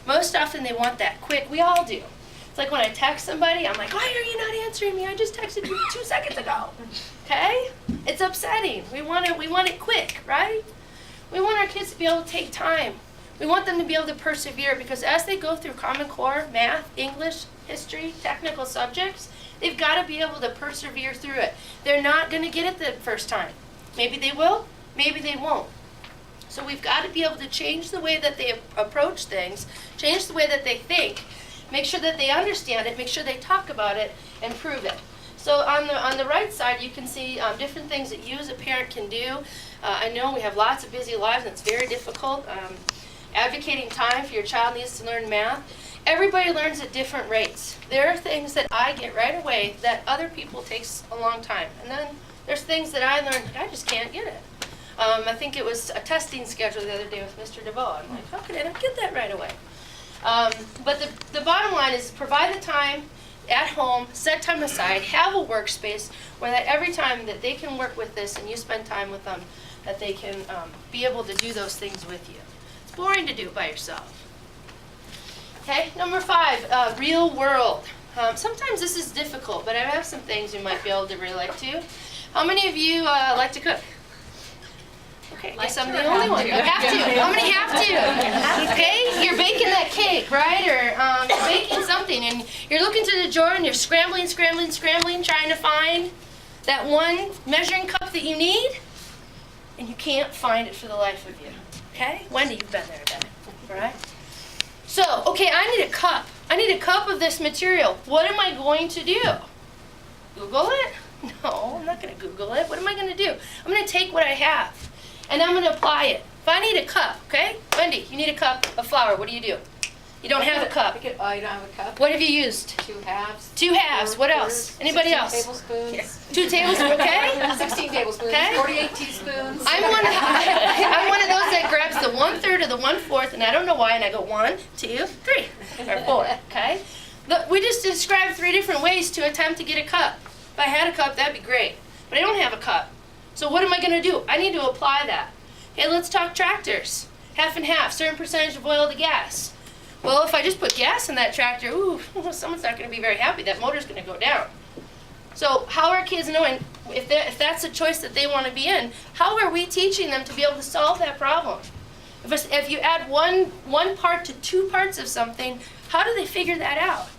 Most often they want that quick. We all do. It's like when I text somebody, I'm like, why are you not answering me? I just texted you 2 seconds ago. Okay? It's upsetting. We want it quick, right? We want our kids to be able to take time. We want them to be able to persevere because as they go through Common Core, math, English, history, technical subjects, They've got to be able to persevere through it. They're not going to get it the first time. Maybe they will, maybe they won't. So we've got to be able to change the way that they approach things, change the way that they think, make sure that they understand it, make sure they talk about it, and prove it. So on the right side, you can see different things that you as a parent can do. I know we have lots of busy lives, and it's very difficult. Advocating time for your child needs to learn math. Everybody learns at different rates. There are things that I get right away that other people takes a long time. And then there's things that I learned, I just can't get it. I think it was a testing schedule the other day with Mr. DeVoe. I'm like, how could I not get that right away? But the bottom line is provide the time at home, set time aside, have a workspace where that every time that they can work with this and you spend time with them, that they can be able to do those things with you. It's boring to do it by yourself. Okay, number 5, real world. Sometimes this is difficult, but I have some things you might be able to relate to. How many of you like to cook? Okay, I guess I'm the only one. You have to. How many have to? Okay, you're baking that cake, right? Or you're baking something, and you're looking through the drawer, and you're scrambling, trying to find that one measuring cup that you need, and you can't find it for the life of you. Okay? Wendy, you've been there, then. All right? So, okay, I need a cup. I need a cup of this material. What am I going to do? Google it? No, I'm not going to Google it. What am I going to do? I'm going to take what I have, and I'm going to apply it. If I need a cup, okay? Wendy, you need a cup of flour. What do? You don't have a cup. Oh, you don't have a cup? What have you used? 2 halves. 2 halves. What else? Anybody 16 else? tablespoons. Here. 2 tablespoons, okay? 16 tablespoons. Okay. 48 teaspoons. I'm one of those that grabs the 1/3 or the 1/4, and I don't know why, and I go 1, 2, 3, or 4, okay? We just described 3 different ways to attempt to get a cup. If I had a cup, that'd be great, but I don't have a cup. So what am I going to do? I need to apply that. Okay, let's talk tractors. Half and half, certain percentage of oil to gas. Well, if I just put gas in that tractor, ooh, someone's not going to be very happy. That motor's going to go down. So how are kids knowing if that's a choice that they want to be in? How are we teaching them to be able to solve that problem? If you add one part to 2 parts of something, how do they figure that out?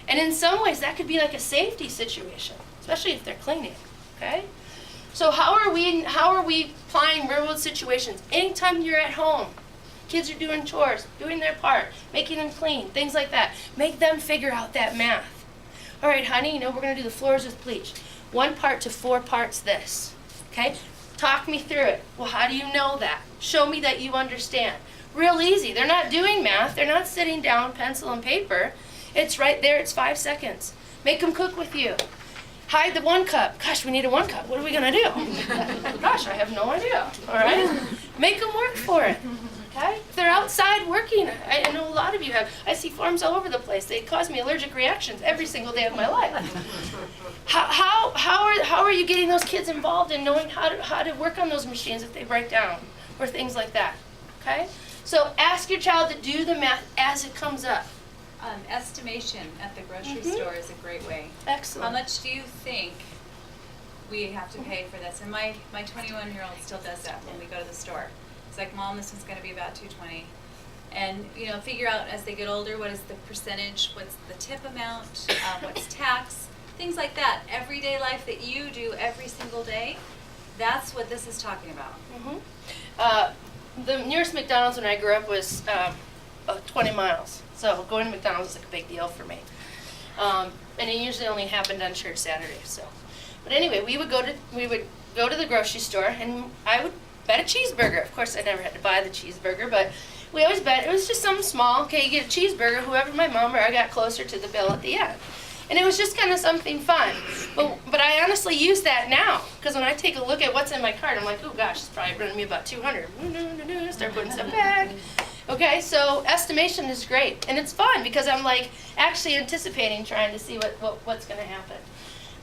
And in some ways, that could be like a safety situation, especially if they're cleaning. Okay. So how are we applying real world situations? Anytime you're at home, kids are doing chores, doing their part, making them clean, things like that. Make them figure out that math. All right, honey, we're going to do the floors with bleach. 1 part to 4 parts this. Okay? Talk me through it. Well, how do you know that? Show me that you understand. Real easy. They're not doing math. They're not sitting down, pencil and paper. It's right there. It's 5 seconds. Make them cook with you. Hide the 1 cup. Gosh, we need a 1 cup. What are we going to do? Gosh, I have no idea. All right? Make them work for it. Okay? If they're outside working, I know a lot of you have. I see farms all over the place. They cause me allergic reactions every single day of my life. How are you getting those kids involved in knowing how to work on those machines if they break down or things like that? Okay? So ask your child to do the math as it comes up. Estimation at the grocery store is a great way. Excellent. How much do you think we have to pay for this? And my 21-year-old still does that when we go to the store. It's like, Mom, this one's going to be about $2.20. And, figure out as they get older, what is the percentage, what's the tip amount, what's tax, things like that. Everyday life that you do every single day, that's what this is talking about. The nearest McDonald's when I grew up was 20 miles. So going to McDonald's was like a big deal for me. And it usually only happened on church Saturdays. So, but anyway, we would go to the grocery store, and I would bet a cheeseburger. Of course, I never had to buy the cheeseburger, but we always bet. It was just something small. Okay, you get a cheeseburger. Whoever my mom or I got closer to the bill at the end. And it was just kind of something fun. But I honestly use that now, because when I take a look at what's in my cart, I'm like, oh gosh, it's probably running me about $200. Start putting stuff back. Okay, so estimation is great, and it's fun because I'm like actually anticipating, trying to see what's going to happen.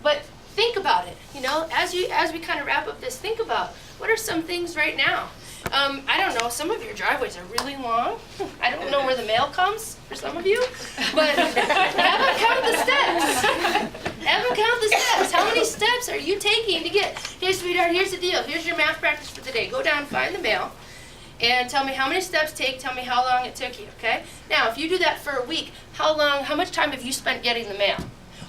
But think about it, as we kind of wrap up this, think about what are some things right now. I don't know, some of your driveways are really long. I don't know where the mail comes for some of you, but have them count the steps. Have them count the steps. How many steps are you taking to get, hey sweetheart, here's the deal. Here's your math practice for the day. Go down, find the mail, and tell me how many steps take, tell me how long it took you, okay? Now, if you do that for a week, how much time have you spent getting the mail?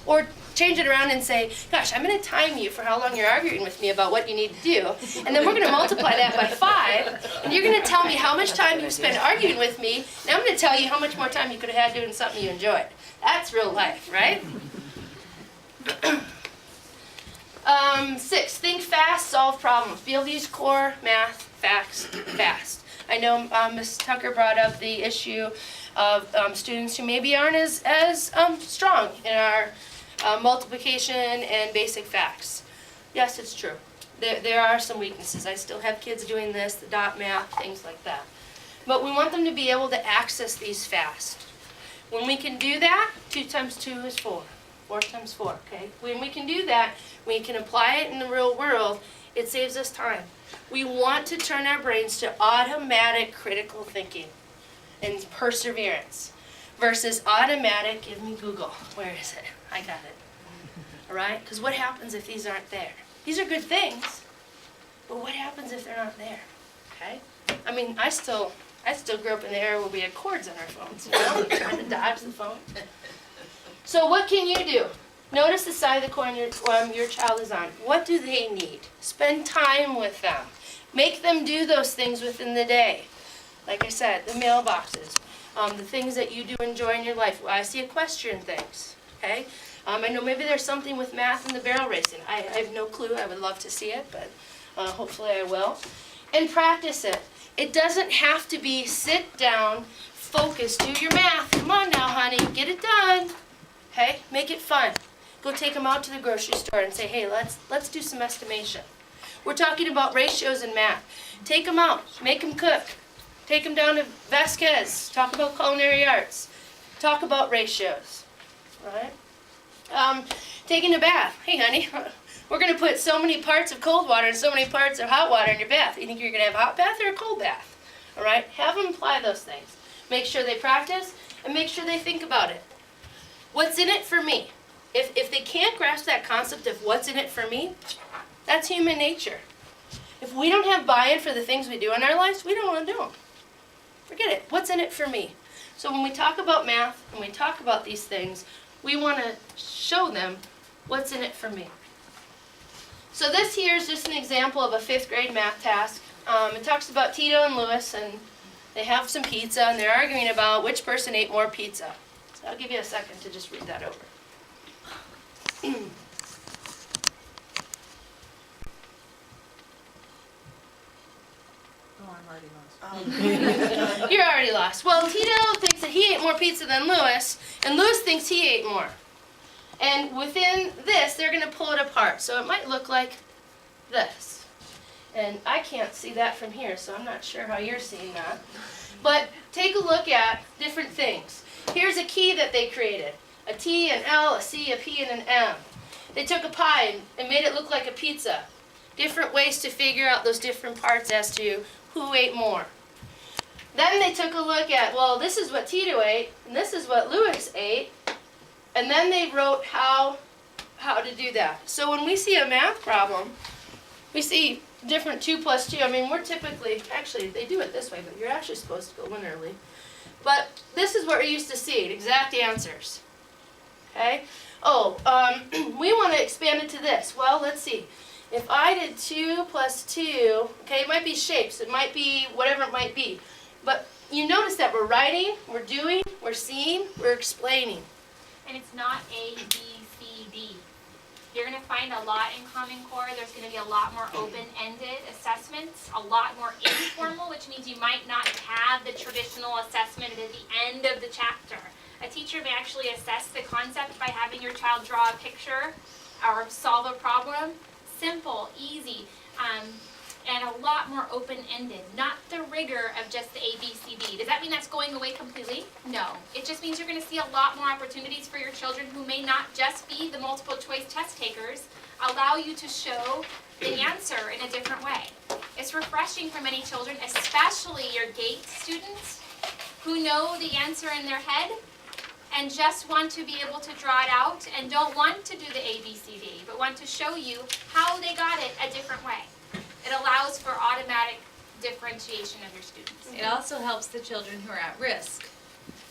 Or change it around and say, gosh, I'm going to time you for how long you're arguing with me about what you need to do. And then we're going to multiply that by 5. And you're going to tell me how much time you spent arguing with me. And I'm going to tell you how much more time you could have had doing something you enjoyed. That's real life, right? 6, think fast, solve problems. Be able to use core math facts fast. I know Ms. Tucker brought up the issue of students who maybe aren't as strong in our multiplication and basic facts. Yes, it's true. There are some weaknesses. I still have kids doing this, the dot math, things like that. But we want them to be able to access these fast. When we can do that, 2 times 2 is 4. 4 times 4, okay? When we can do that, we can apply it in the real world, it saves us time. We want to turn our brains to automatic critical thinking and perseverance versus automatic, give me Google. Where is it? I got it. All right? Because what happens if these aren't there? These are good things, but what happens if they're not there? Okay? I mean, I still grew up in the era where we had cords on our phones, you know? We're trying to dodge the phone. So what can you do? Notice the side of the coin your child is on. What do they need? Spend time with them. Make them do those things within the day. Like I said, the mailboxes, the things that you do enjoy in your life. I see equestrian things, okay? I know maybe there's something with math and the barrel racing. I have no clue. I would love to see it, but hopefully I will. And practice it. It doesn't have to be sit down, focus, do your math. Come on now, honey, get it done. Okay? Make it fun. Go take them out to the grocery store and say, hey, let's do some estimation. We're talking about ratios in math. Take them out. Make them cook. Take them down to Vasquez. Talk about culinary arts. Talk about ratios. All right? Taking a bath. Hey, honey, we're going to put so many parts of cold water and so many parts of hot water in your bath. You think you're going to have a hot bath or a cold bath? All right? Have them apply those things. Make sure they practice and make sure they think about it. What's in it for me? If they can't grasp that concept of what's in it for me, that's human nature. If we don't have buy-in for the things we do in our lives, we don't want to do them. Forget it. What's in it for me? So when we talk about math and we talk about these things, we want to show them what's in it for me. So this here is just an example of a 5th grade math task. It talks about Tito and Louis, and they have some pizza, and they're arguing about which person ate more pizza. So I'll give you a second to just read that over. Oh, I'm already lost. You're already lost. Well, Tito thinks that he ate more pizza than Louis, and Louis thinks he ate more. And within this, they're going to pull it apart. So it might look like this. And I can't see that from here, so I'm not sure how you're seeing that. But take a look at different things. Here's a key that they created. A T, an L, a C, a P, and an M. They took a pie and made it look like a pizza. Different ways to figure out those different parts as to who ate more. Then they took a look at, well, this is what Tito ate, and this is what Louis ate. And then they wrote how to do that. So when we see a math problem, we see different 2 plus 2. I mean, we're typically, actually, they do it this way, but you're actually supposed to go linearly. But this is what we're used to seeing, exact answers. Okay? Oh, we want to expand it to this. Well, let's see. If I did 2 plus 2, okay, it might be shapes. It might be whatever it might be. But you notice that we're writing, we're doing, we're seeing, we're explaining. And it's not A, B, C, D. You're going to find a lot in Common Core. There's going to be a lot more open-ended assessments, a lot more informal, which means you might not have the traditional assessment at the end of the chapter. A teacher may actually assess the concept by having your child draw a picture or solve a problem. Simple, easy, and a lot more open-ended. Not the rigor of just the A, B, C, D. Does that mean that's going away completely? No. It just means you're going to see a lot more opportunities for your children who may not just be the multiple choice test takers, allow you to show the answer in a different way. It's refreshing for many children, especially your GATE students, who know the answer in their head and just want to be able to draw it out and don't want to do the A, B, C, D, but want to show you how they got it a different way. It allows for automatic differentiation of your students. It also helps the children who are at risk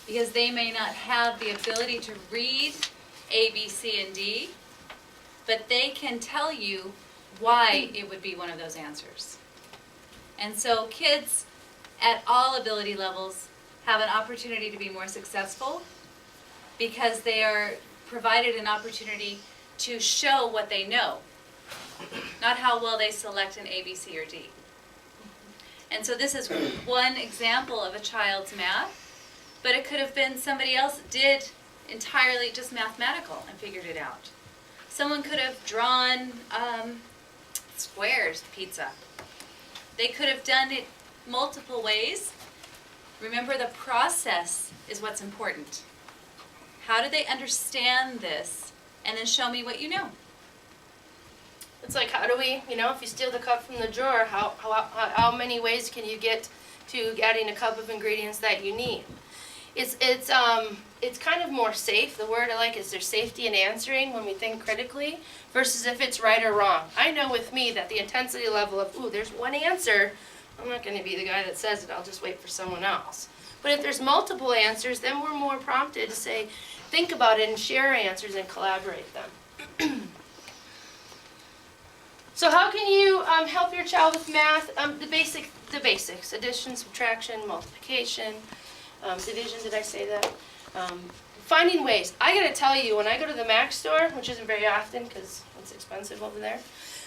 because they may not have the ability to read A, B, C, and D, but they can tell you why it would be one of those answers. And so kids at all ability levels have an opportunity to be more successful because they are provided an opportunity to show what they know, not how well they select an A, B, C, or D. And so this is one example of a child's math, but it could have been somebody else that did entirely just mathematical and figured it out. Someone could have drawn squares pizza. They could have done it multiple ways. Remember, the process is what's important. How do they understand this? And then show me what you know. It's like, how do we, if you steal the cup from the drawer, how many ways can you get to adding a cup of ingredients that you need? It's kind of more safe. The word I like is there's safety in answering when we think critically versus if it's right or wrong. I know with me that the intensity level of, there's one answer, I'm not going to be the guy that says it, I'll just wait for someone else. But if there's multiple answers, then we're more prompted to say, think about it and share answers and collaborate them. So how can you help your child with math? The basics, addition, subtraction, multiplication, division, did I say that? Finding ways. I gotta tell you, when I go to the Mac store, which isn't very often because it's expensive over there,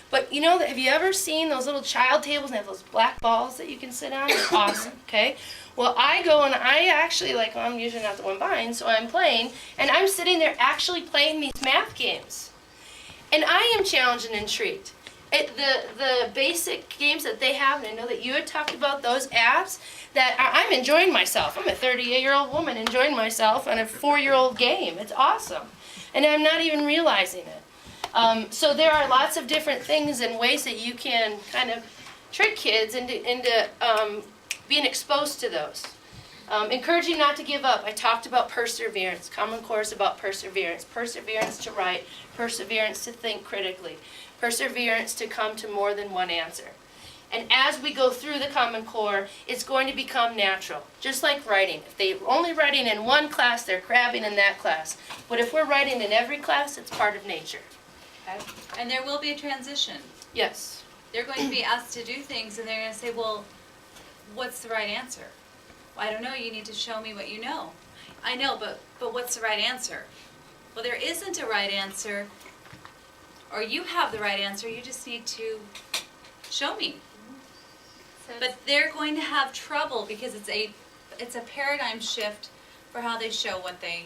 but have you ever seen those little child tables and they have those black balls that you can sit on? They're awesome, okay? Well, I go and I actually, I'm usually not the one buying, so I'm playing, and I'm sitting there actually playing these math games. And I am challenged and intrigued. The basic games that they have, and I know that you had talked about those apps, that I'm enjoying myself. I'm a 38-year-old woman enjoying myself on a 4-year-old game. It's awesome. And I'm not even realizing it. So there are lots of different things and ways that you can kind of trick kids into being exposed to those. Encouraging not to give up. I talked about perseverance. Common Core is about perseverance. Perseverance to write. Perseverance to think critically. Perseverance to come to more than one answer. And as we go through the Common Core, it's going to become natural. Just like writing. If they're only writing in one class, they're crabbing in that class. But if we're writing in every class, it's part of nature. Okay? And there will be a transition. Yes. They're going to be asked to do things, and they're going to say, well, what's the right answer? Well, I don't know, you need to show me what you know. I know, but what's the right answer? Well, there isn't a right answer, or you have the right answer, you just need to show me. But they're going to have trouble because it's a paradigm shift for how they show what they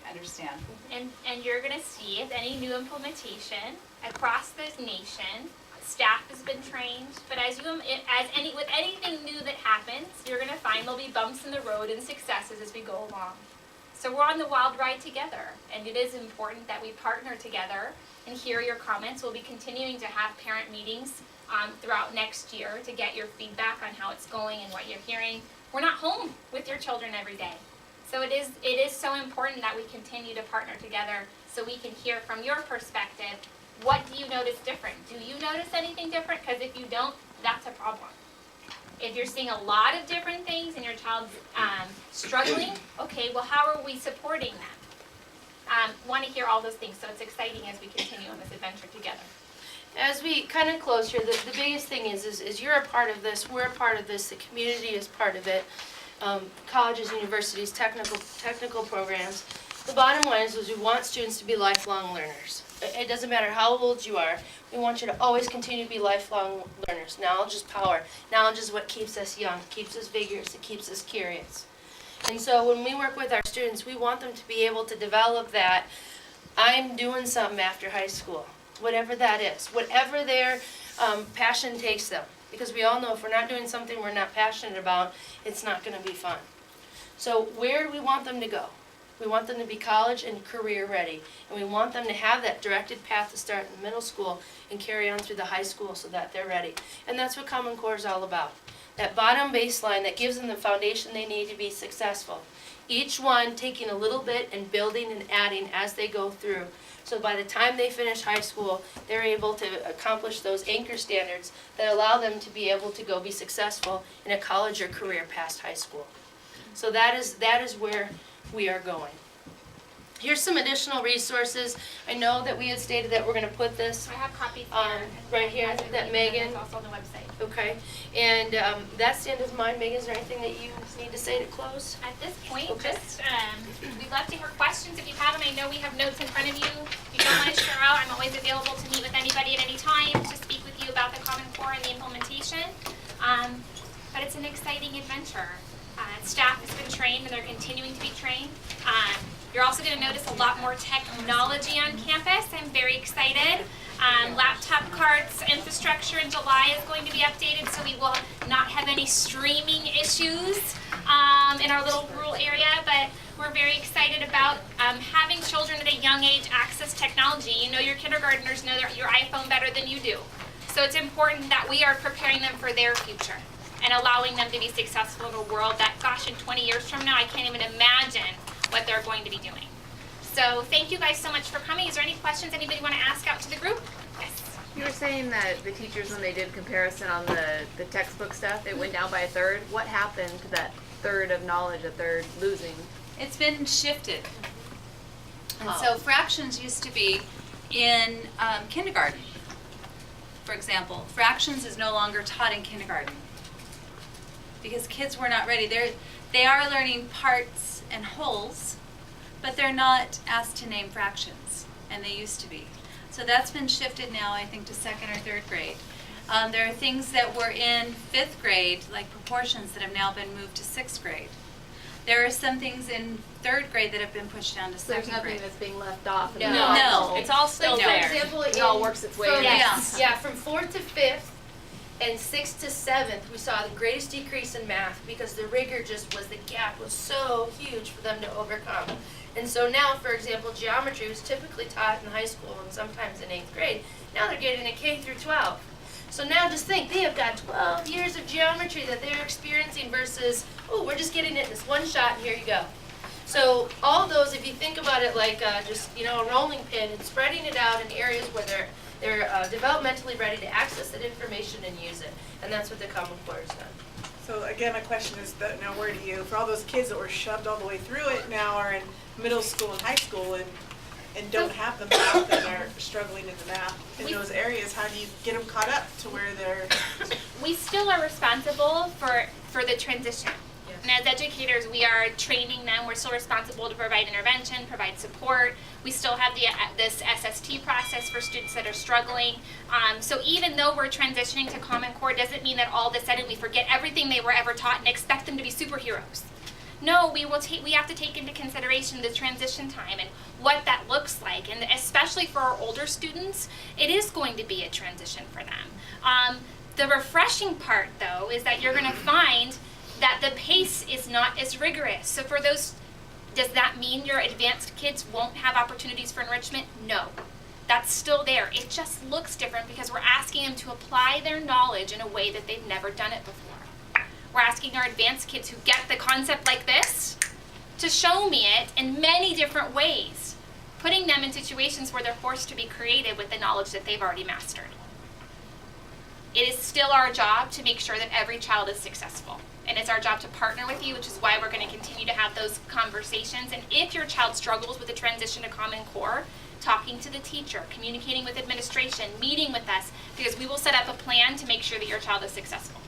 understand. And you're going to see if any new implementation across this nation, staff has been trained, but with anything new that happens, you're going to find there'll be bumps in the road and successes as we go along. So we're on the wild ride together, and it is important that we partner together and hear your comments. We'll be continuing to have parent meetings throughout next year to get your feedback on how it's going and what you're hearing. We're not home with your children every day. So it is so important that we continue to partner together so we can hear from your perspective, what do you notice different? Do you notice anything different? Because if you don't, that's a problem. If you're seeing a lot of different things and your child's struggling, okay, well, how are we supporting them? Want to hear all those things, so it's exciting as we continue on this adventure together. As we kind of close here, the biggest thing is you're a part of this, we're a part of this, the community is part of it, colleges, universities, technical programs. The bottom line is we want students to be lifelong learners. It doesn't matter how old you are, we want you to always continue to be lifelong learners. Knowledge is power. Knowledge is what keeps us young, keeps us vigorous, it keeps us curious. And so when we work with our students, we want them to be able to develop that, I'm doing something after high school, whatever that is, whatever their passion takes them. Because we all know if we're not doing something we're not passionate about, it's not going to be fun. So where do we want them to go? We want them to be college and career ready. And we want them to have that directed path to start in middle school and carry on through the high school so that they're ready. And that's what Common Core is all about. That bottom baseline that gives them the foundation they need to be successful. Each one taking a little bit and building and adding as they go through. So by the time they finish high school, they're able to accomplish those anchor standards that allow them to be able to go be successful in a college or career past high school. So that is where we are going. Here's some additional resources. I know that we had stated that we're going to put this I have copies right here As a that review, and Meghan. It's also on the website. Okay, and that stand is mine. Megan, is there anything that you need to say to close? At this point, Okay. just we'd love to hear questions if you have them. I know we have notes in front of you. If you don't want to share out, I'm always available to meet with anybody at any time to speak with you about the Common Core and the implementation. But it's an exciting adventure. Staff has been trained and they're continuing to be trained. You're also going to notice a lot more technology on campus. I'm very excited. Laptop carts infrastructure in July is going to be updated, so we will not have any streaming issues in our little rural area, but we're very excited about having children at a young age access technology. You know, your kindergartners know your iPhone better than you do. So it's important that we are preparing them for their future and allowing them to be successful in a world that, gosh, in 20 years from now, I can't even imagine what they're going to be doing. So thank you guys so much for coming. Is there any questions anybody want to ask out to the group? Yes. You were saying that the teachers, when they did comparison on the textbook stuff, it went down by a third. What happened to that third of knowledge that they're losing? It's been shifted. And so fractions used to be in kindergarten, for example. Fractions is no longer taught in kindergarten because kids were not ready. They are learning parts and wholes, but they're not asked to name fractions, and they used to be. So that's been shifted now, I think, to 2nd or 3rd grade. There are things that were in 5th grade, like proportions, that have now been moved to 6th grade. There are some things in 3rd grade that have been pushed down to 2nd There's nothing grade. that's being left off. No. No. It's all still Like, for there. example, It all in- works its way from- in. Yes. Yeah, from 4th to 5th and 6th to 7th, we saw the greatest decrease in math because the rigor the gap was so huge for them to overcome. And so now, for example, geometry was typically taught in high school and sometimes in 8th grade. Now they're getting a K through 12. So now just think, they have got 12 years of geometry that they're experiencing versus, oh, we're just getting it in this one shot and here you go. So all those, if you think about it like just, you know, a rolling pin and spreading it out in areas where they're developmentally ready to access that information and use it. And that's what the Common Core has done. So again, my question is that now where do you, for all those kids that were shoved all the way through it now are in middle school and high school and don't have the math and are struggling in the math in those areas, how do you get them caught up to where they're? We still are responsible for the transition. And as educators, we are training them. We're still responsible to provide intervention, provide support. We still have this SST process for students that are struggling. So even though we're transitioning to Common Core, doesn't mean that all of a sudden we forget everything they were ever taught and expect them to be superheroes. No, we have to take into consideration the transition time and what that looks like. And especially for our older students, it is going to be a transition for them. The refreshing part, though, is that you're going to find that the pace is not as rigorous. So for those, does that mean your advanced kids won't have opportunities for enrichment? No. That's still there. It just looks different because we're asking them to apply their knowledge in a way that they've never done it before. We're asking our advanced kids who get the concept like this to show me it in many different ways, putting them in situations where they're forced to be creative with the knowledge that they've already mastered. It is still our job to make sure that every child is successful. And it's our job to partner with you, which is why we're going to continue to have those conversations. And if your child struggles with the transition to Common Core, talking to the teacher, communicating with administration, meeting with us, because we will set up a plan to make sure that your child is successful.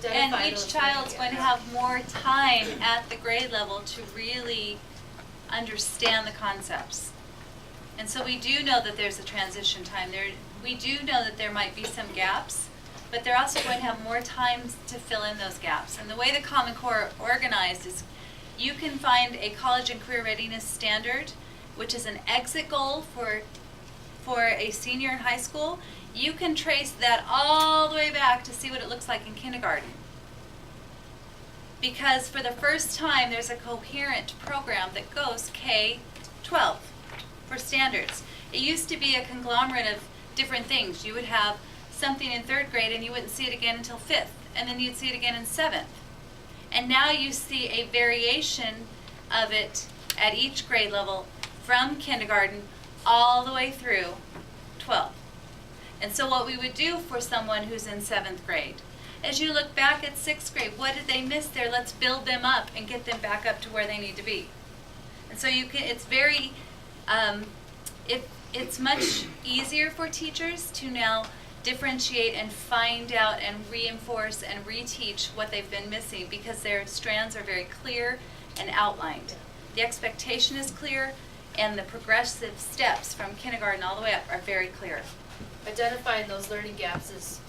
And each child's going to have more time at the grade level to really understand the concepts. And so we do know that there's a transition time. We do know that there might be some gaps, but they're also going to have more time to fill in those gaps. And the way the Common Core organized is you can find a college and career readiness standard, which is an exit goal for a senior in high school. You can trace that all the way back to see what it looks like in kindergarten. Because for the first time, there's a coherent program that goes K-12 for standards. It used to be a conglomerate of different things. You would have something in 3rd grade and you wouldn't see it again until 5th, and then you'd see it again in 7th. And now you see a variation of it at each grade level from kindergarten all the way through 12th. And so what we would do for someone who's in 7th grade, as you look back at 6th grade, what did they miss there? Let's build them up and get them back up to where they need to be. And so you can, it's very, it's much easier for teachers to now differentiate and find out and reinforce and reteach what they've been missing because their strands are very clear and outlined. The expectation is clear and the progressive steps from kindergarten all the way up are very clear. Identifying those learning gaps is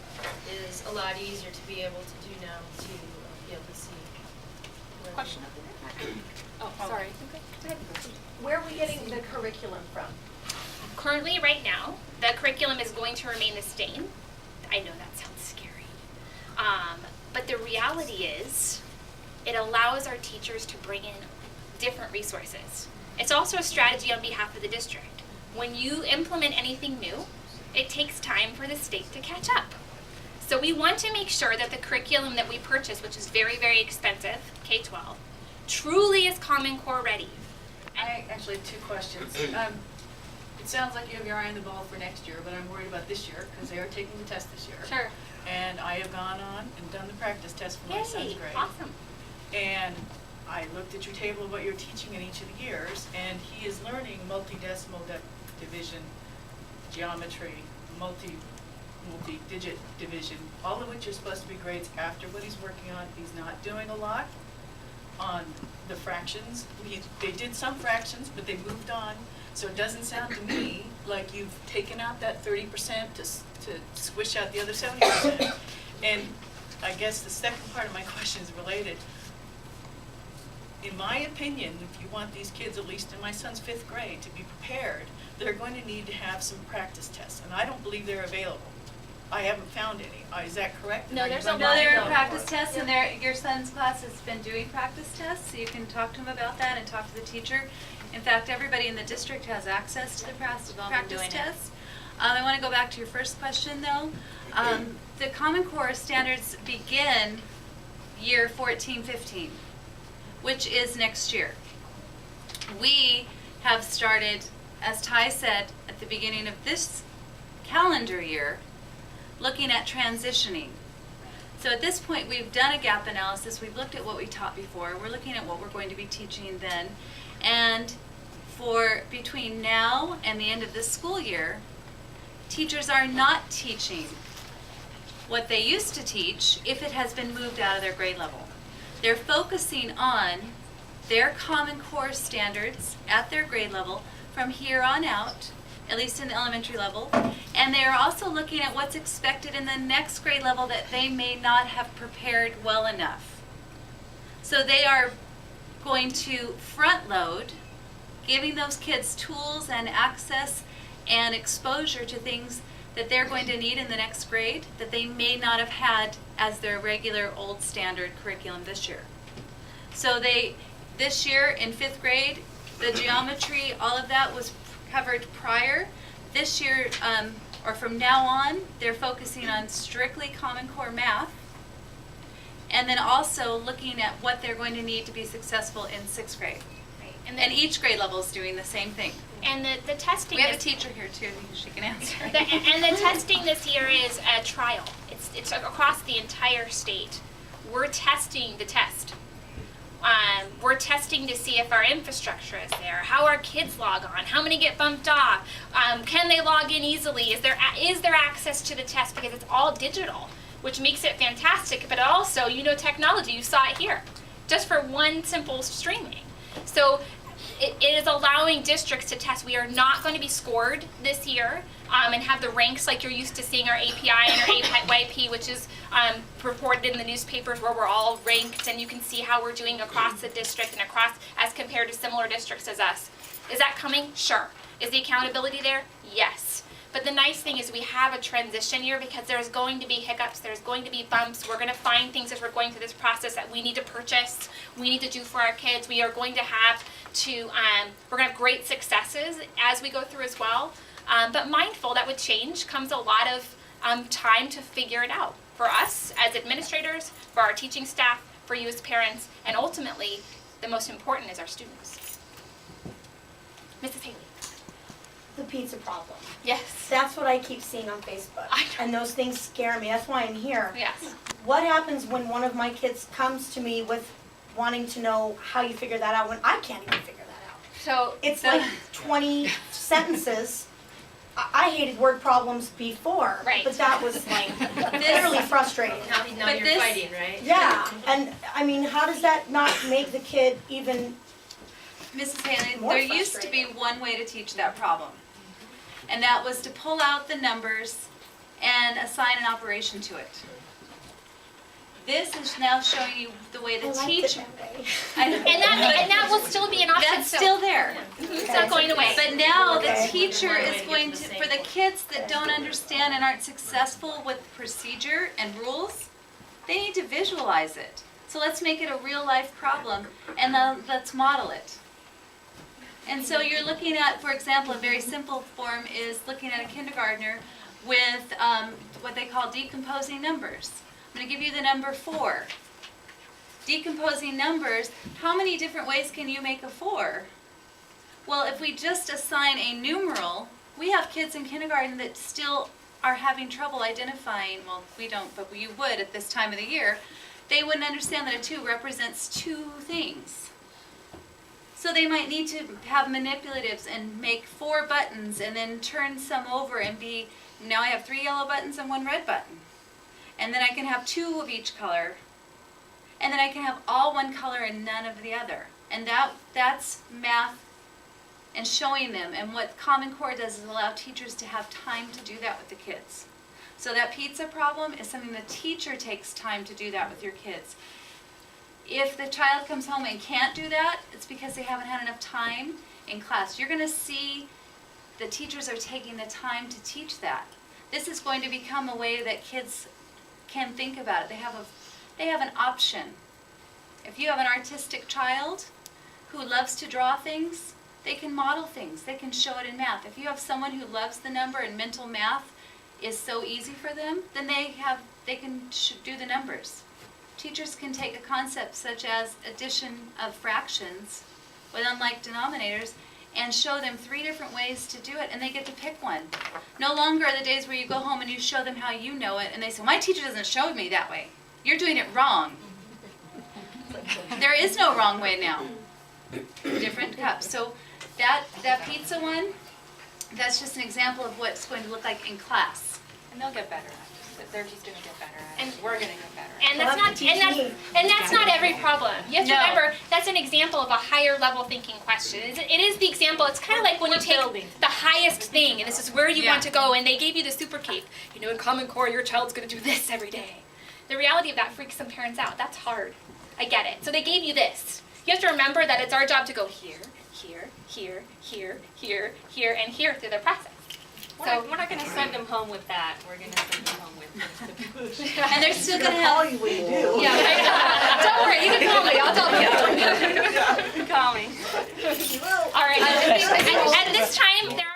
a lot easier to be able to do now, to be able to see. Question over there? Oh, sorry. Where are we getting the curriculum from? Currently, right now, the curriculum is going to remain the same. I know that sounds scary. But the reality is, it allows our teachers to bring in different resources. It's also a strategy on behalf of the district. When you implement anything new, it takes time for the state to catch up. So we want to make sure that the curriculum that we purchase, which is very, very expensive, K-12, truly is Common Core ready. I actually have two questions. It sounds like you have your eye on the ball for next year, but I'm worried about this year because they are taking the test this year. Sure. And I have gone on and done the practice test for my son's Yay, grade. awesome. And I looked at your table of what you're teaching in each of the years, and he is learning multi-decimal division, geometry, multi-digit division, all of which are supposed to be grades after what he's working on. He's not doing a lot on the fractions. They did some fractions, but they moved on. So it doesn't sound to me like you've taken out that 30% to squish out the other 70%. And I guess the second part of my question is related. In my opinion, if you want these kids, at least in my son's 5th grade, to be prepared, they're going to need to have some practice tests. And I don't believe they're available. I haven't found any. Is that correct? No, Are you there's going a to lot No, there of are practice tests, and your son's class has been doing practice tests, so you can talk to him about that and talk to the teacher. In fact, everybody in the district has access to the practice doing it. tests. I want to go back to your first question, though. The Common Core standards begin year 14-15, which is next year. We have started, as Ty said, at the beginning of this calendar year, looking at transitioning. So at this point, we've done a gap analysis. We've looked at what we taught before. We're looking at what we're going to be teaching then. And for between now and the end of this school year, teachers are not teaching what they used to teach if it has been moved out of their grade level. They're focusing on their Common Core standards at their grade level from here on out, at least in the elementary level, and they are also looking at what's expected in the next grade level that they may not have prepared well enough. So they are going to front load, giving those kids tools and access and exposure to things that they're going to need in the next grade that they may not have had as their regular old standard curriculum this year. So this year in 5th grade, the geometry, all of that was covered prior. This year, or from now on, they're focusing on strictly Common Core math, and then also looking at what they're going to need to be successful in 6th grade. Right. And each grade level is doing the same thing. And the testing We have a is- teacher here too, she can answer. and the testing this year is a trial. It's across the entire state. We're testing the test. We're testing to see if our infrastructure is there, how our kids log on, how many get bumped off, can they log in easily, is there access to the test, because it's all digital, which makes it fantastic, but also, technology, you saw it here, just for one simple streaming. So it is allowing districts to test. We are not going to be scored this year and have the ranks like you're used to seeing our API and our AYP, which is reported in the newspapers where we're all ranked, and you can see how we're doing across the district and across as compared to similar districts as us. Is that coming? Sure. Is the accountability there? Yes. But the nice thing is we have a transition year because there's going to be hiccups, there's going to be bumps, we're going to find things as we're going through this process that we need to purchase, we need to do for our kids. We are going to have we're going to have great successes as we go through as well. But mindful that with change comes a lot of time to figure it out. For us as administrators, for our teaching staff, for you as parents, and ultimately, the most important is our students. Mrs. Haley. The pizza problem. Yes. That's what I keep seeing on Facebook. I know. And those things scare me. That's why I'm here. Yes. What happens when one of my kids comes to me with wanting to know how you figure that out when I can't even figure that out? So It's like 20 sentences. I hated word problems before, Right. but that was like fairly frustrating. Now But you're this- fighting, right? Yeah, and I mean, how does that not make the kid even, Mrs. Haley, More there used to be one way to teach that problem. And that was to pull out the numbers and assign an operation to it. This is now showing you the way I the liked it teacher. that way. and that will still be an option. That's still there. It's not going away. But now the Okay. teacher is going to, for the kids that don't understand and aren't successful with procedure and rules, they need to visualize it. So let's make it a real life problem and then let's model it. And so you're looking at, for example, a very simple form is looking at a kindergartner with what they call decomposing numbers. I'm going to give you the number 4. Decomposing numbers, how many different ways can you make a 4? Well, if we just assign a numeral, we have kids in kindergarten that still are having trouble identifying, well, we don't, but you would at this time of the year, they wouldn't understand that a 2 represents 2 things. So they might need to have manipulatives and make 4 buttons and then turn some over and be, now I have 3 yellow buttons and 1 red button. And then I can have 2 of each color. And then I can have all one color and none of the other. And that's math and showing them. And what Common Core does is allow teachers to have time to do that with the kids. So that pizza problem is something the teacher takes time to do that with your kids. If the child comes home and can't do that, it's because they haven't had enough time in class. You're going to see the teachers are taking the time to teach that. This is going to become a way that kids can think about it. They have an option. If you have an artistic child who loves to draw things, they can model things. They can show it in math. If you have someone who loves the number and mental math is so easy for them, then they can do the numbers. Teachers can take a concept such as addition of fractions with unlike denominators and show them 3 different ways to do it, and they get to pick one. No longer are the days where you go home and you show them how you know it, and they say, my teacher doesn't show me that way. You're doing it wrong. There is no wrong way now. Different cups. So that pizza one, that's just an example of what it's going to look like in class. And they'll get better at it. They're just gonna get better at it. We're gonna get better at it. And that's not every problem. You have to No. remember that's an example of a higher level thinking question. It is the example. It's kind of like when you take the highest thing, and this is where you want to go, and they gave you the super cape. You know, in Common Core, your child's gonna do this every day. The reality of that freaks some parents out. That's hard. I get it. So they gave you this. You have to remember that it's our job to go here, here, here, here, here, here, and here through the process. So we're not gonna send them home with that. We're gonna send them home with And they're still going to have... you when you do. Yeah, don't worry. You can call me. I'll tell you. call me. All right. At this time, there